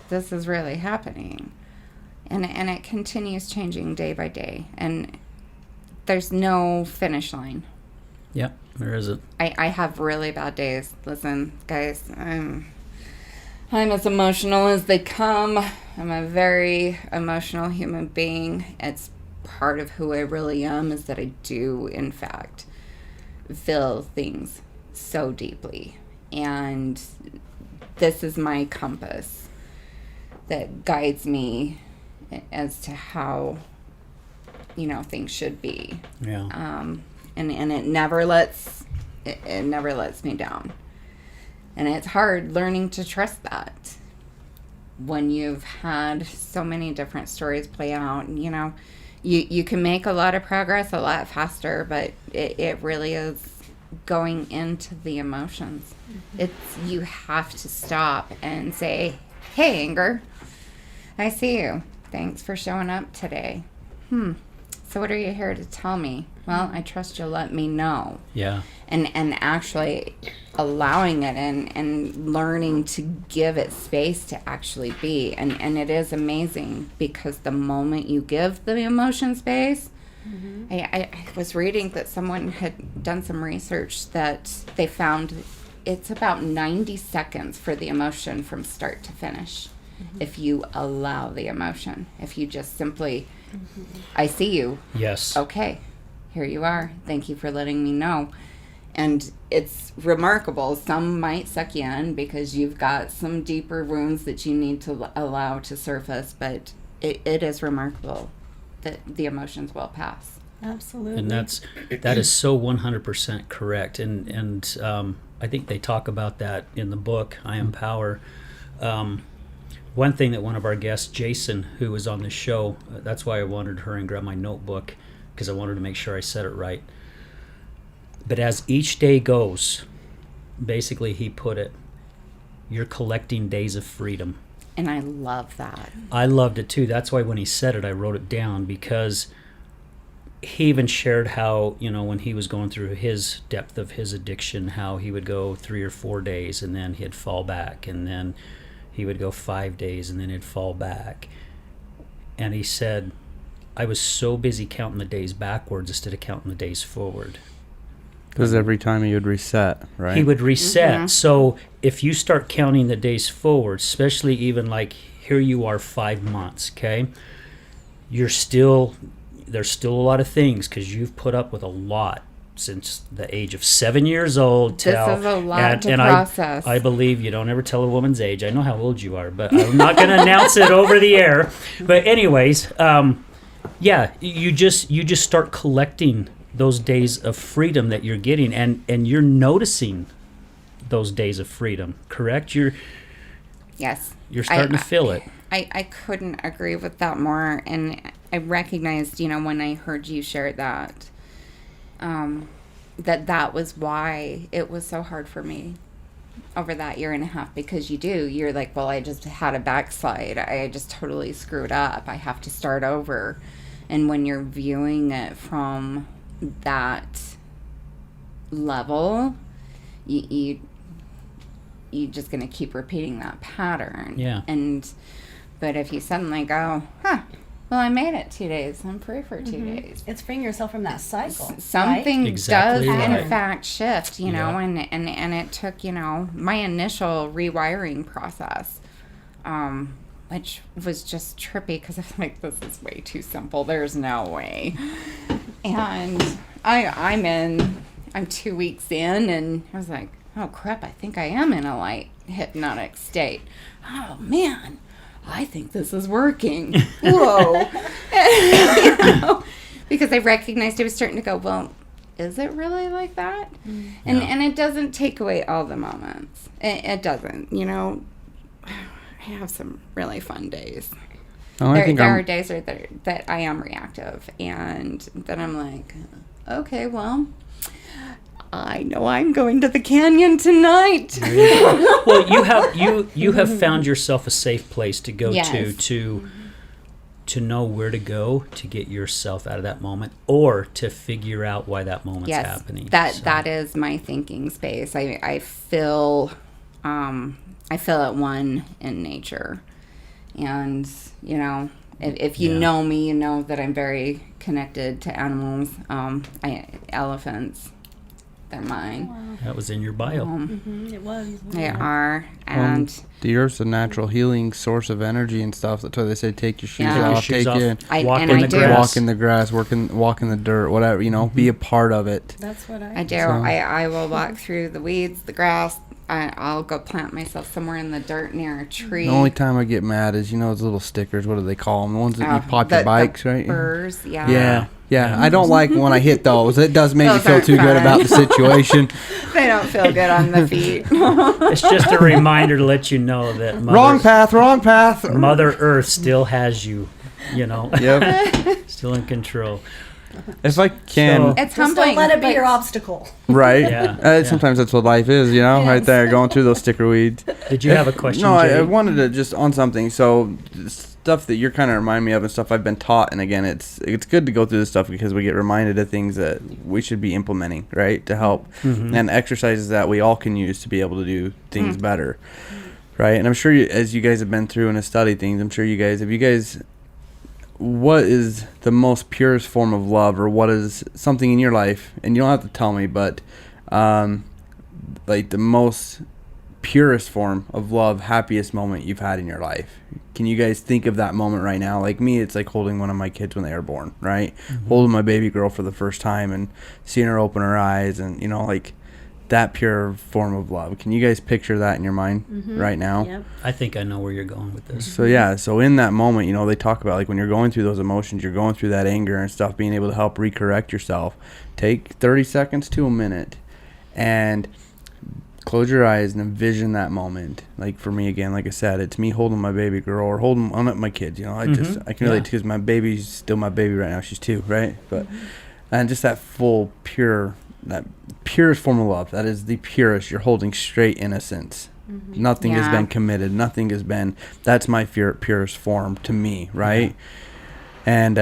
This is really happening. And it continues changing day by day. And there's no finish line. Yep, there isn't. I have really bad days. Listen, guys, I'm as emotional as they come. I'm a very emotional human being. It's part of who I really am, is that I do, in fact, feel things so deeply. And this is my compass that guides me as to how, things should be. Yeah. And it never lets me down. And it's hard learning to trust that when you've had so many different stories play out. You can make a lot of progress a lot faster, but it really is going into the emotions. You have to stop and say, hey, anger, I see you. Thanks for showing up today. So what are you here to tell me? Well, I trust you'll let me know. Yeah. And actually allowing it and learning to give it space to actually be. And it is amazing, because the moment you give the emotion space, I was reading that someone had done some research that they found it's about 90 seconds for the emotion from start to finish. If you allow the emotion, if you just simply, I see you. Yes. Okay, here you are. Thank you for letting me know. And it's remarkable. Some might suck you in because you've got some deeper wounds that you need to allow to surface, but it is remarkable that the emotions will pass. Absolutely. And that is so 100% correct. And I think they talk about that in the book, I Am Power. One thing that one of our guests, Jason, who was on the show, that's why I wanted to hurry and grab my notebook, because I wanted to make sure I said it right. But as each day goes, basically he put it, you're collecting days of freedom. And I love that. I loved it too. That's why when he said it, I wrote it down, because he even shared how, when he was going through his depth of his addiction, how he would go 3 or 4 days and then he'd fall back, and then he would go 5 days and then he'd fall back. And he said, I was so busy counting the days backwards instead of counting the days forward. Because every time he would reset, right? He would reset. So if you start counting the days forward, especially even like here you are 5 months, okay? There's still a lot of things, because you've put up with a lot since the age of 7 years old. This is a lot to process. I believe you don't ever tell a woman's age. I know how old you are, but I'm not going to announce it over the air. But anyways, you just start collecting those days of freedom that you're getting, and you're noticing those days of freedom, correct? Yes. You're starting to feel it. I couldn't agree with that more, and I recognized, when I heard you share that, that was why it was so hard for me over that year and a half, because you're like, well, I just had a backslide. I just totally screwed up. I have to start over. And when you're viewing it from that level, you just going to keep repeating that pattern. Yeah. But if you suddenly go, well, I made it 2 days. I'm free for 2 days. It's freeing yourself from that cycle. Something Exactly does, right. in fact, shift, and it took, my initial rewiring process, which was just trippy, because I was like, this is way too simple. There's no way. And I'm 2 weeks in, and I was like, oh crap, I think I am in a light hypnotic state. Oh man, I think this is working. Whoa. Because I recognized I was starting to go, well, is it really like that? And it doesn't take away all the moments. It doesn't, I have some really fun days. There are days that I am reactive, and then I'm like, okay, well, I know I'm going to the canyon tonight. Well, you have found yourself a safe place to go to know where to go to get yourself out of that moment, or to figure out why that moment's happening. That is my thinking space. I feel at one in nature, and if you know me, you know that I'm very connected to animals. Elephants. They're mine. Wow. That was in your bio. It was. They are. And the earth's a natural healing source of energy and stuff. That's why they say take your shoes off, walk in the grass. Walk in the grass, walk in the dirt, whatever, be a part of it. That's what I do. I will walk through the weeds, the grass. I'll go plant myself somewhere in the dirt near a tree. The only time I get mad is, those little stickers. What do they call them? The ones that you pop your bikes, right? Burrs, yeah. Yeah. I don't like when I hit those. It does make me feel too fun. good about the situation. They don't feel good on the feet. It's just a reminder to let you know that Wrong path. Mother Earth still has you, Yep. still in control. If I can. It's Just humbling. don't let it be your obstacle. Right. Yeah. Sometimes that's what life is, right there, going through those sticker weeds. Did you have a question, No, Jay? I wanted to just on something. So stuff that you're kind of remind me of and stuff I've been taught, and again, it's good to go through this stuff because we get reminded of things that we should be implementing, right, to help, and exercises that we all can use to be able to do things better, right? And I'm sure as you guys have been through and have studied things, I'm sure what is the most purest form of love, or what is something in your life, and you don't have to tell me, but like the most purest form of love, happiest moment you've had in your life? Can you guys think of that moment right now? Like me, it's like holding one of my kids when they were born, right? Holding my baby girl for the first time and seeing her open her eyes, and like that pure form of love. Can you guys picture that in your mind right now? Yep. I think I know where you're going with this. So in that moment, they talk about, like, when you're going through those emotions, you're going through that anger and stuff, being able to help recorrect yourself. Take 30 seconds to a minute and close your eyes and envision that moment. Like for me, again, like I said, it's me holding my baby girl or holding my kids. You know, I can relate because my baby's still my baby right now. She's 2, right? But and just that full that purest form of love. That is the purest. You're holding straight innocence. Nothing has been committed. Nothing has been. That's my purest form to me, right? And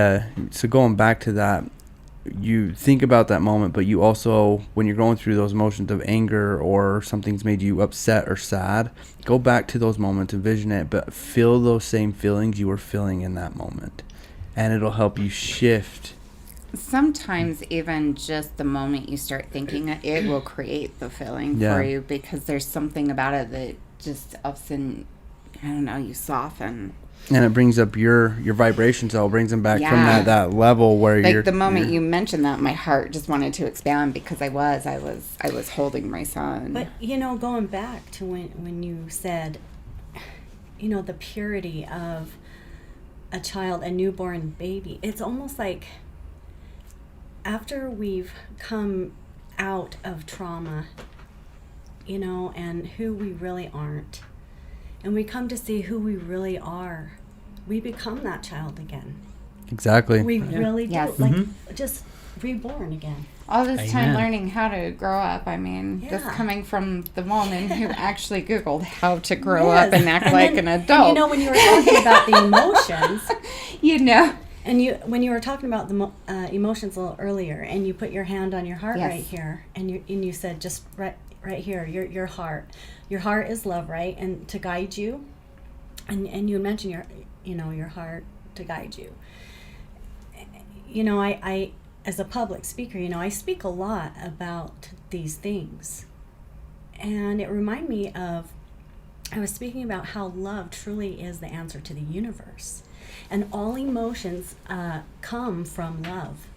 so going back to that, you think about that moment, but you also, when you're going through those emotions of anger or something's made you upset or sad, go back to those moments, envision it, but feel those same feelings you were feeling in that moment, and it'll help you shift. Sometimes even just the moment you start thinking it, it will create the feeling for you, because there's something about it that just ups and, I don't know, you soften. And it brings up your vibration, so it brings them back from that level where like you're... the moment you mentioned that, my heart just wanted to expand, because I was holding my son. But, going back to when you said, the purity of a child, a newborn baby, it's almost like after we've come out of trauma, and who we really aren't, and we come to see who we really are, we become that child again. Exactly. We really do. Yes. Like, just reborn again. All this time learning how to grow up. I mean, this coming from the woman who actually Googled how to grow up and act like an adult. And when you were talking about the emotions, and when you were talking about the emotions a little earlier, and you put your hand on your heart right here, and you said just right here, your heart. Your heart is love, right? And to guide you, and you mentioned your heart to guide you. I as a public speaker, I speak a lot about these things, and it reminded me of, I was speaking about how love truly is the answer to the universe, and all emotions come from love,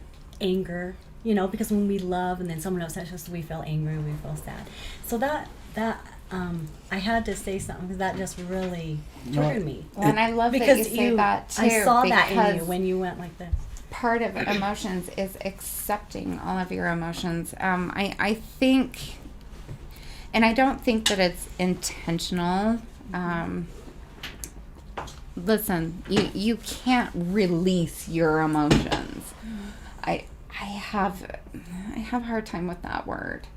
anger. Because when we love and then someone upsets us, we feel angry, we feel sad. So that I had to say something, because that just really triggered me. Well, and I love that you say that too. I saw that in you when you went like this. Part of emotions is accepting all of your emotions. I think, and I don't think that it's intentional. Listen, you can't release your emotions. I have a hard time with that word.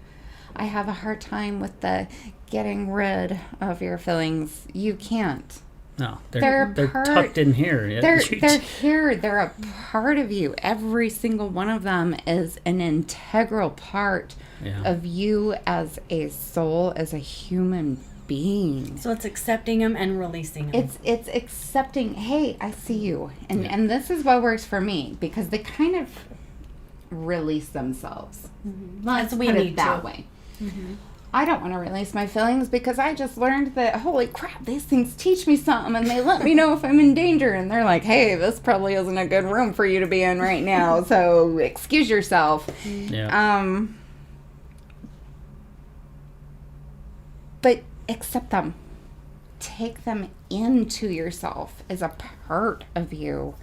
I have a hard time with the getting rid of your feelings. You can't. No, they're tucked in here. They're here. They're a part of you. Every single one of them is an integral part of you as a soul, as a human being. So it's accepting them and releasing them. It's accepting, hey, I see you. And this is what works for me, because they kind of release themselves. Let's put it that way. I don't want to release my feelings, because I just learned that, holy crap, these things teach me something, and they let me know if I'm in danger, and they're like, hey, this probably isn't a good room for you to be in right now, so excuse yourself. But accept them. Take them into yourself as a part of you,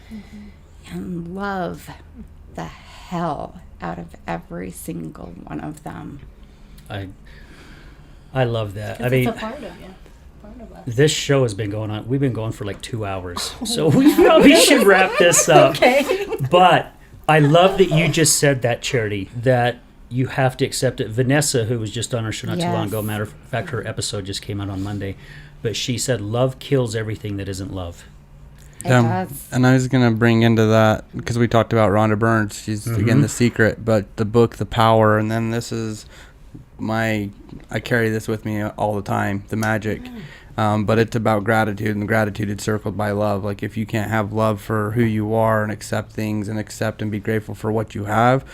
and love the hell out of every single one of them. I love that. I mean, it's a part of you. Part of us. This show has been going on. We've been going for like 2 hours, so we probably should wrap this up. Okay. But I love that you just said that, Charity, that you have to accept it. Vanessa, who was just on our show not too long ago, matter of fact, her episode just came out on Monday, but she said love kills everything that isn't love. It does. And I was going to bring into that, because we talked about Rhonda Burns. She's, again, The Secret, but the book, The Power, and then this is I carry this with me all the time, The Magic. But it's about gratitude, and gratitude is circled by love. Like, if you can't have love for who you are and accept things and accept and be grateful for what you have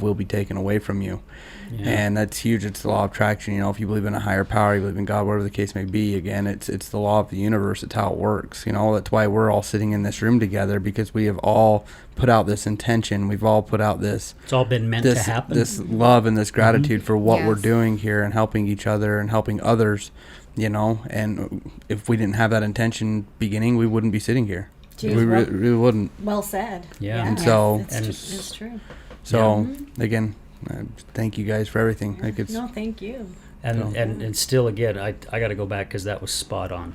will be taken away from you. And that's huge. It's the law of attraction. If you believe in a higher power, you believe in God, whatever the case may be, again, it's the law of the universe. It's how it works. That's why we're all sitting in this room together, because we have all put out this intention. We've all put out this. It's all been meant to happen. This love and this gratitude for what we're doing here and helping each other and helping others. And if we didn't have that intention beginning, we wouldn't be sitting here. Jeez, we really wouldn't. Well said. Yeah. And so, it's true. So again, thank you guys for everything. No, thank you. And still, again, I got to go back because that was spot on.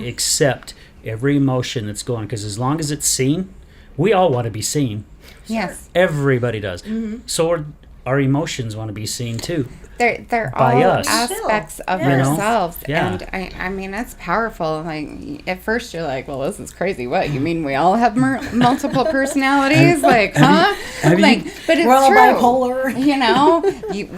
Accept every emotion that's going, because as long as it's seen, we all want to be seen. Yes. Everybody does. So our emotions want to be seen too. They're By all us. aspects of You know? ourselves. Yeah. And I mean, it's powerful. Like, at first you're like, well, this is crazy. What, you mean we all have multiple personalities? Like, huh? Like, but it's We're all true. bipolar. You know,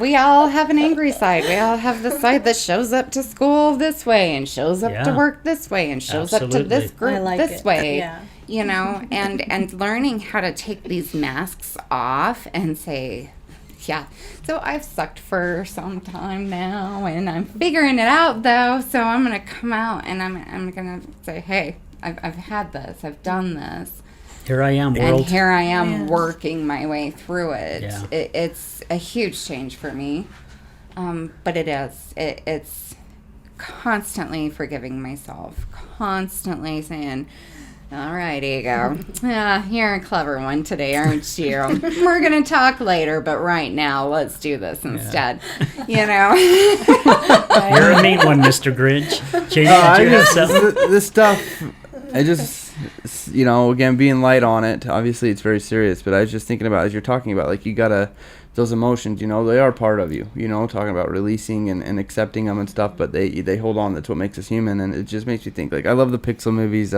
we all have an angry side. We all have the side that shows up to school this way and shows up to work this way and shows up to this group I like this it. way. Yeah. You know, and learning how to take these masks off and say, yeah. So I've sucked for some time now, and I'm figuring it out though. So I'm gonna come out and I'm gonna say, hey, I've had this, I've done this. Here I am, world. And here I am working my way through it. Yeah. It's a huge change for me, but it is. It's constantly forgiving myself, constantly saying, all right, ego. You're a clever one today, aren't you? We're going to talk later, but right now, let's do this instead. You know? You're a mean one, Mr. Grinch. JD, did you have something? This stuff, I just, you know, again, being light on it, obviously it's very serious, but I was just thinking about, as you're talking about, like, you gotta, those emotions, you know, they are part of you, you know, talking about releasing and accepting them and stuff, but they hold on. That's what makes us human, and it just makes you think, like, I love the Pixel movies,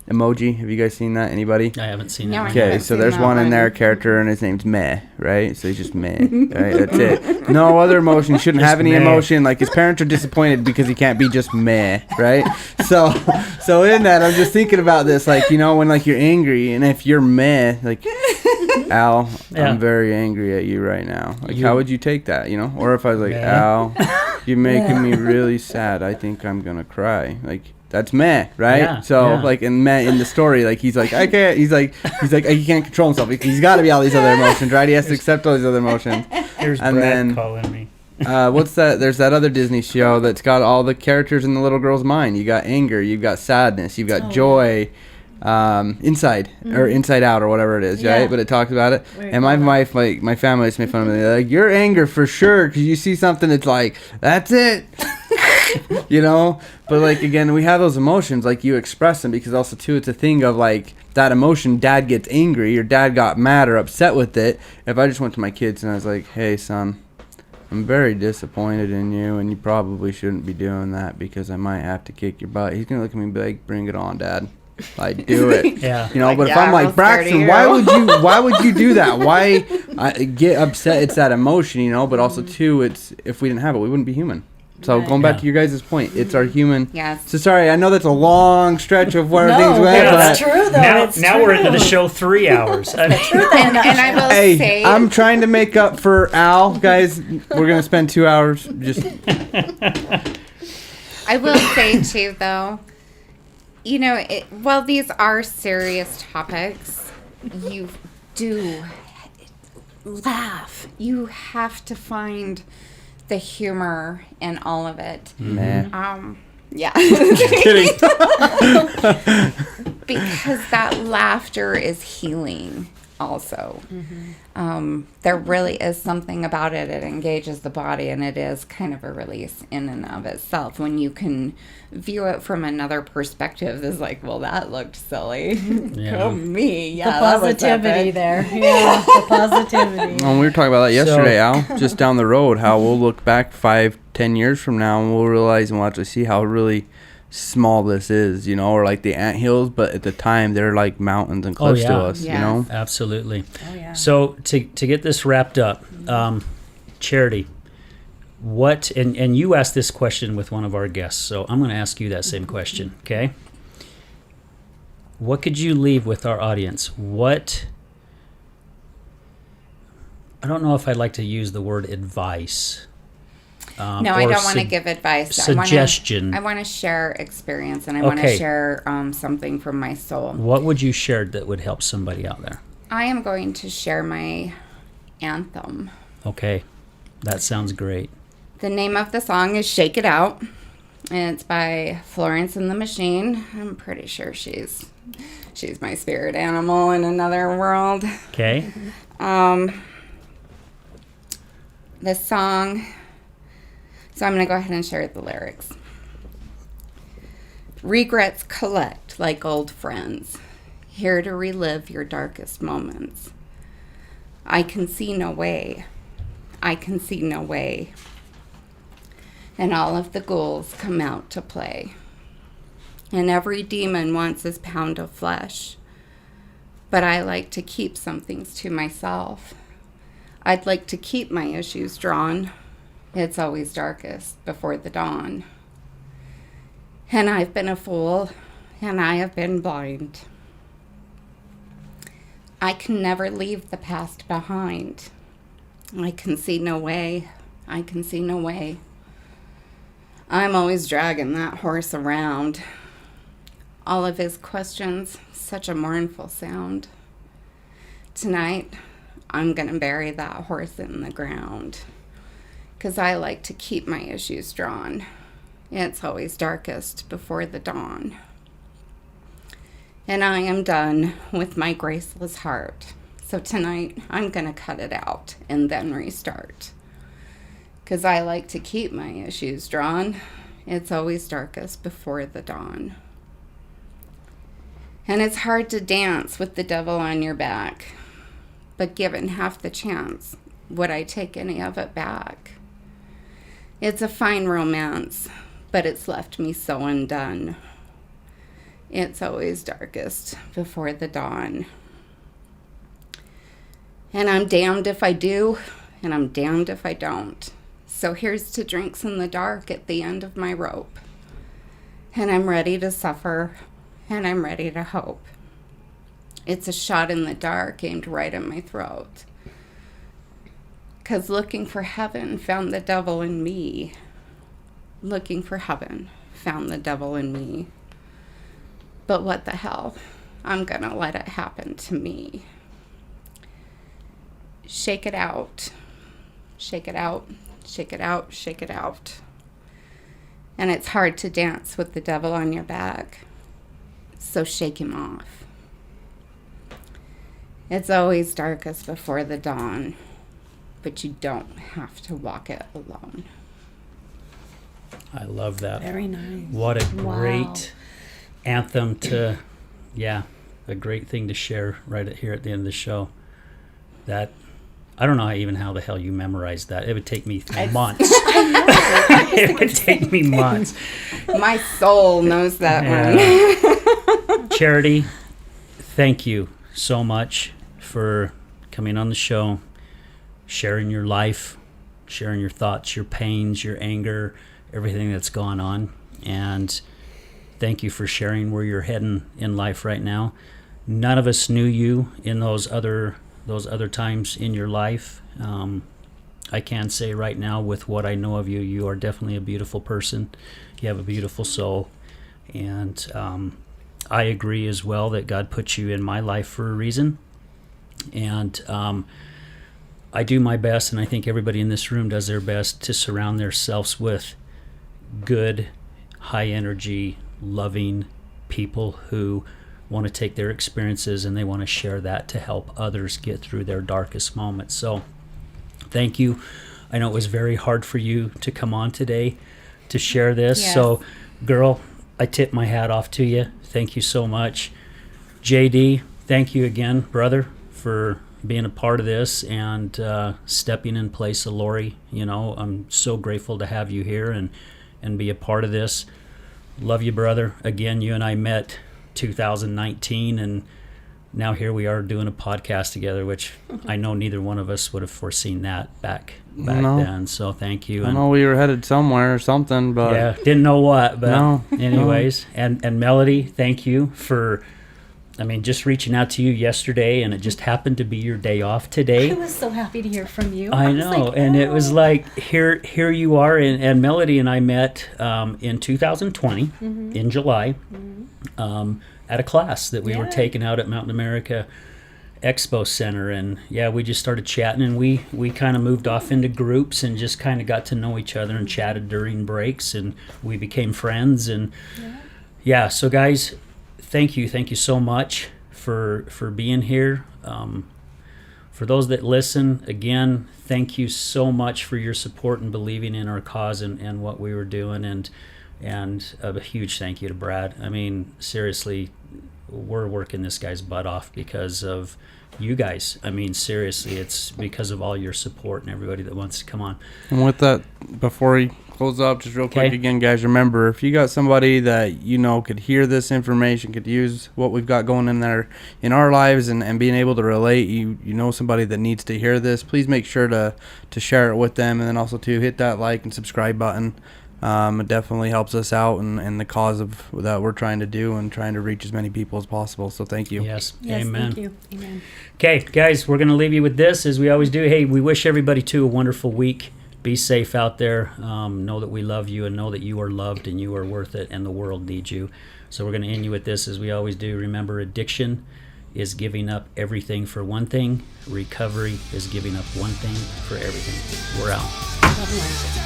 Emoji. Have you guys seen that? Anybody? I haven't seen No, that. Okay, so there's one in there, character, and his name's Meh, right? So he's just Meh, right? That's it. No other emotion. He shouldn't have any meh. emotion. Like, his parents are disappointed because he can't be just Meh, right? So in that, I'm just thinking about this, like, you know, when, like, you're angry, and if you're Meh, like, Al, Yeah. I'm very angry at you right now. Like, how would you take that, you know? Or if I was like, Meh. Al, you're making me really sad. I think I'm going to cry. Like, that's Meh, right? Yeah, So, yeah. like, in Meh, in the story, like, he's like, I can't, he's like, he can't control himself. He's got to be all these other emotions, right? He has to accept all these other emotions. Here's And Brad then- calling me. What's that? There's that other Disney show that's got all the characters in the little girl's mind. You got anger, you've got sadness, you've got joy, inside or inside out or whatever it is, Yeah. right? But it talks about it. Very And my well wife, like, my family just made fun of me. They're like, you're anger for sure, because you see something that's like, that's it. You know, but like, again, we have those emotions, like, you express them, because also too, it's a thing of, like, that emotion, dad gets angry or dad got mad or upset with it. If I just went to my kids and I was like, hey son, I'm very disappointed in you, and you probably shouldn't be doing that because I might have to kick your butt, he's gonna look at me and be like, bring it on, dad. Like, do it. Yeah. You know, Like, but if yeah, I'm I'm like, real scared of Braxton, you. why would you do that? Why get upset? It's that emotion, you know, but also too, it's, if we didn't have it, we wouldn't be human. So Right. going back Yeah. to your guys' point, it's our human. Yes. So sorry, I know that's a long stretch of where No, things went, but but it's true though. Now, it's now true. we're into the show 3 hours. I mean, And I will hey, say, I'm trying to make up for Al, guys. We're gonna spend 2 hours just. I will say too, though, you know, while these are serious topics, you do laugh. You have to find the humor in all of it. Nah. Yeah. Kidding. Because that laughter is healing also. There really is something about it. It engages the body, and it is kind of a release in and of itself. When you can view it from another perspective, it's like, well, that looked silly. Yeah. Go me. Yeah, The that was positivity epic. there. Yeah, the positivity. Well, we were talking about that yesterday, Al. Just down the road, how we'll look back 5-10 years from now, and we'll realize and we'll actually see how really small this is, you know, or like the anthills, but at the time they're like mountains and cliffs to yeah. us, Yeah. you know. absolutely. Oh yeah. So to get this wrapped up, Charity, what, and you asked this question with one of our guests, so I'm going to ask you that same question, okay? What could you leave with our audience? What, I don't know if I'd like to use the word advice. No, I or don't want to give advice. suggestion. I want to share experience, and I want to Okay. share something from my soul. What would you share that would help somebody out there? I am going to share my anthem. Okay, that sounds great. The name of the song is Shake It Out, and it's by Florence and the Machine. I'm pretty sure she's my spirit animal in another world. Okay, The song So I'm going to go ahead and share the lyrics. Regrets collect like old friends, here to relive your darkest moments. I can see no way, I can see no way. And all of the ghouls come out to play. And every demon wants his pound of flesh. But I like to keep some things to myself. I'd like to keep my issues drawn. It's always darkest before the dawn. And I've been a fool, and I have been blind. I can never leave the past behind. I can see no way, I can see no way. I'm always dragging that horse around. All of his questions, such a mournful sound. Tonight, I'm gonna bury that horse in the ground, 'cause I like to keep my issues drawn. It's always darkest before the dawn. And I am done with my graceless heart. So tonight, I'm gonna cut it out and then restart. 'Cause I like to keep my issues drawn. It's always darkest before the dawn. And it's hard to dance with the devil on your back. But given half the chance, would I take any of it back? It's a fine romance, but it's left me so undone. It's always darkest before the dawn. And I'm damned if I do, and I'm damned if I don't. So here's to drinks in the dark at the end of my rope. And I'm ready to suffer, and I'm ready to hope. It's a shot in the dark aimed right at my throat. 'Cause looking for heaven found the devil in me. Looking for heaven found the devil in me. But what the hell? I'm gonna let it happen to me. Shake it out. Shake it out. Shake it out. Shake it out. And it's hard to dance with the devil on your back. So shake him off. It's always darkest before the dawn, but you don't have to walk it alone. I love that. Very nice. What a Wow. great anthem to, a great thing to share right here at the end of the show. That, I don't know even how the hell you memorized that. It would take me months. It would take me months. My soul knows that one. Charity, thank you so much for coming on the show, sharing your life, sharing your thoughts, your pains, your anger, everything that's gone on. And thank you for sharing where you're heading in life right now. None of us knew you in those other times in your life. I can say right now, with what I know of you, you are definitely a beautiful person. You have a beautiful soul. And I agree as well that God put you in my life for a reason. And I do my best, and I think everybody in this room does their best to surround themselves with good, high energy, loving people who want to take their experiences and they want to share that to help others get through their darkest moments. So thank you. I know it was very hard for you to come on today to share this. Yes. So girl, I tip my hat off to you. Thank you so much. JD, thank you again, brother, for being a part of this and stepping in place of Lori. You know, I'm so grateful to have you here and be a part of this. Love you, brother. Again, you and I met 2019, and now here we are doing a podcast together, which I know neither one of us would have foreseen that back No. then. So thank you. I know we were headed somewhere or something, but Yeah, didn't know what, but No. anyways. And Melody, thank you for, just reaching out to you yesterday, and it just happened to be your day off today. I was so happy to hear from you. I was know, like, and it was "Oh." like here you are, and Melody and I met in 2020 in July at a class that we were Yeah. taking out at Mountain America Expo Center, and we just started chatting, and we kind of moved off into groups and just kind of got to know each other and chatted during breaks, and we became friends, and so guys, thank you so much for being here. For those that listen, again, thank you so much for your support and believing in our cause and what we were doing, and a huge thank you to Brad. I mean, seriously, we're working this guy's butt off because of you guys. I mean, seriously, it's because of all your support and everybody that wants to come on. And with that, before we close up, just real quick Okay. again, guys, remember, if you got somebody that you know could hear this information, could use what we've got going in there in our lives and being able to relate, you know somebody that needs to hear this, please make sure to share it with them, and then also to hit that like and subscribe button. It definitely helps us out and the cause of that we're trying to do and trying to reach as many people as possible. So thank you. Yes, Yes, amen. thank you. Amen. Okay, guys, we're going to leave you with this, as we always do. Hey, we wish everybody, too, a wonderful week. Be safe out there. Know that we love you and know that you are loved and you are worth it and the world needs you. So we're going to end you with this, as we always do. Remember, addiction is giving up everything for one thing. Recovery is giving up one thing for everything. We're out. Love and light.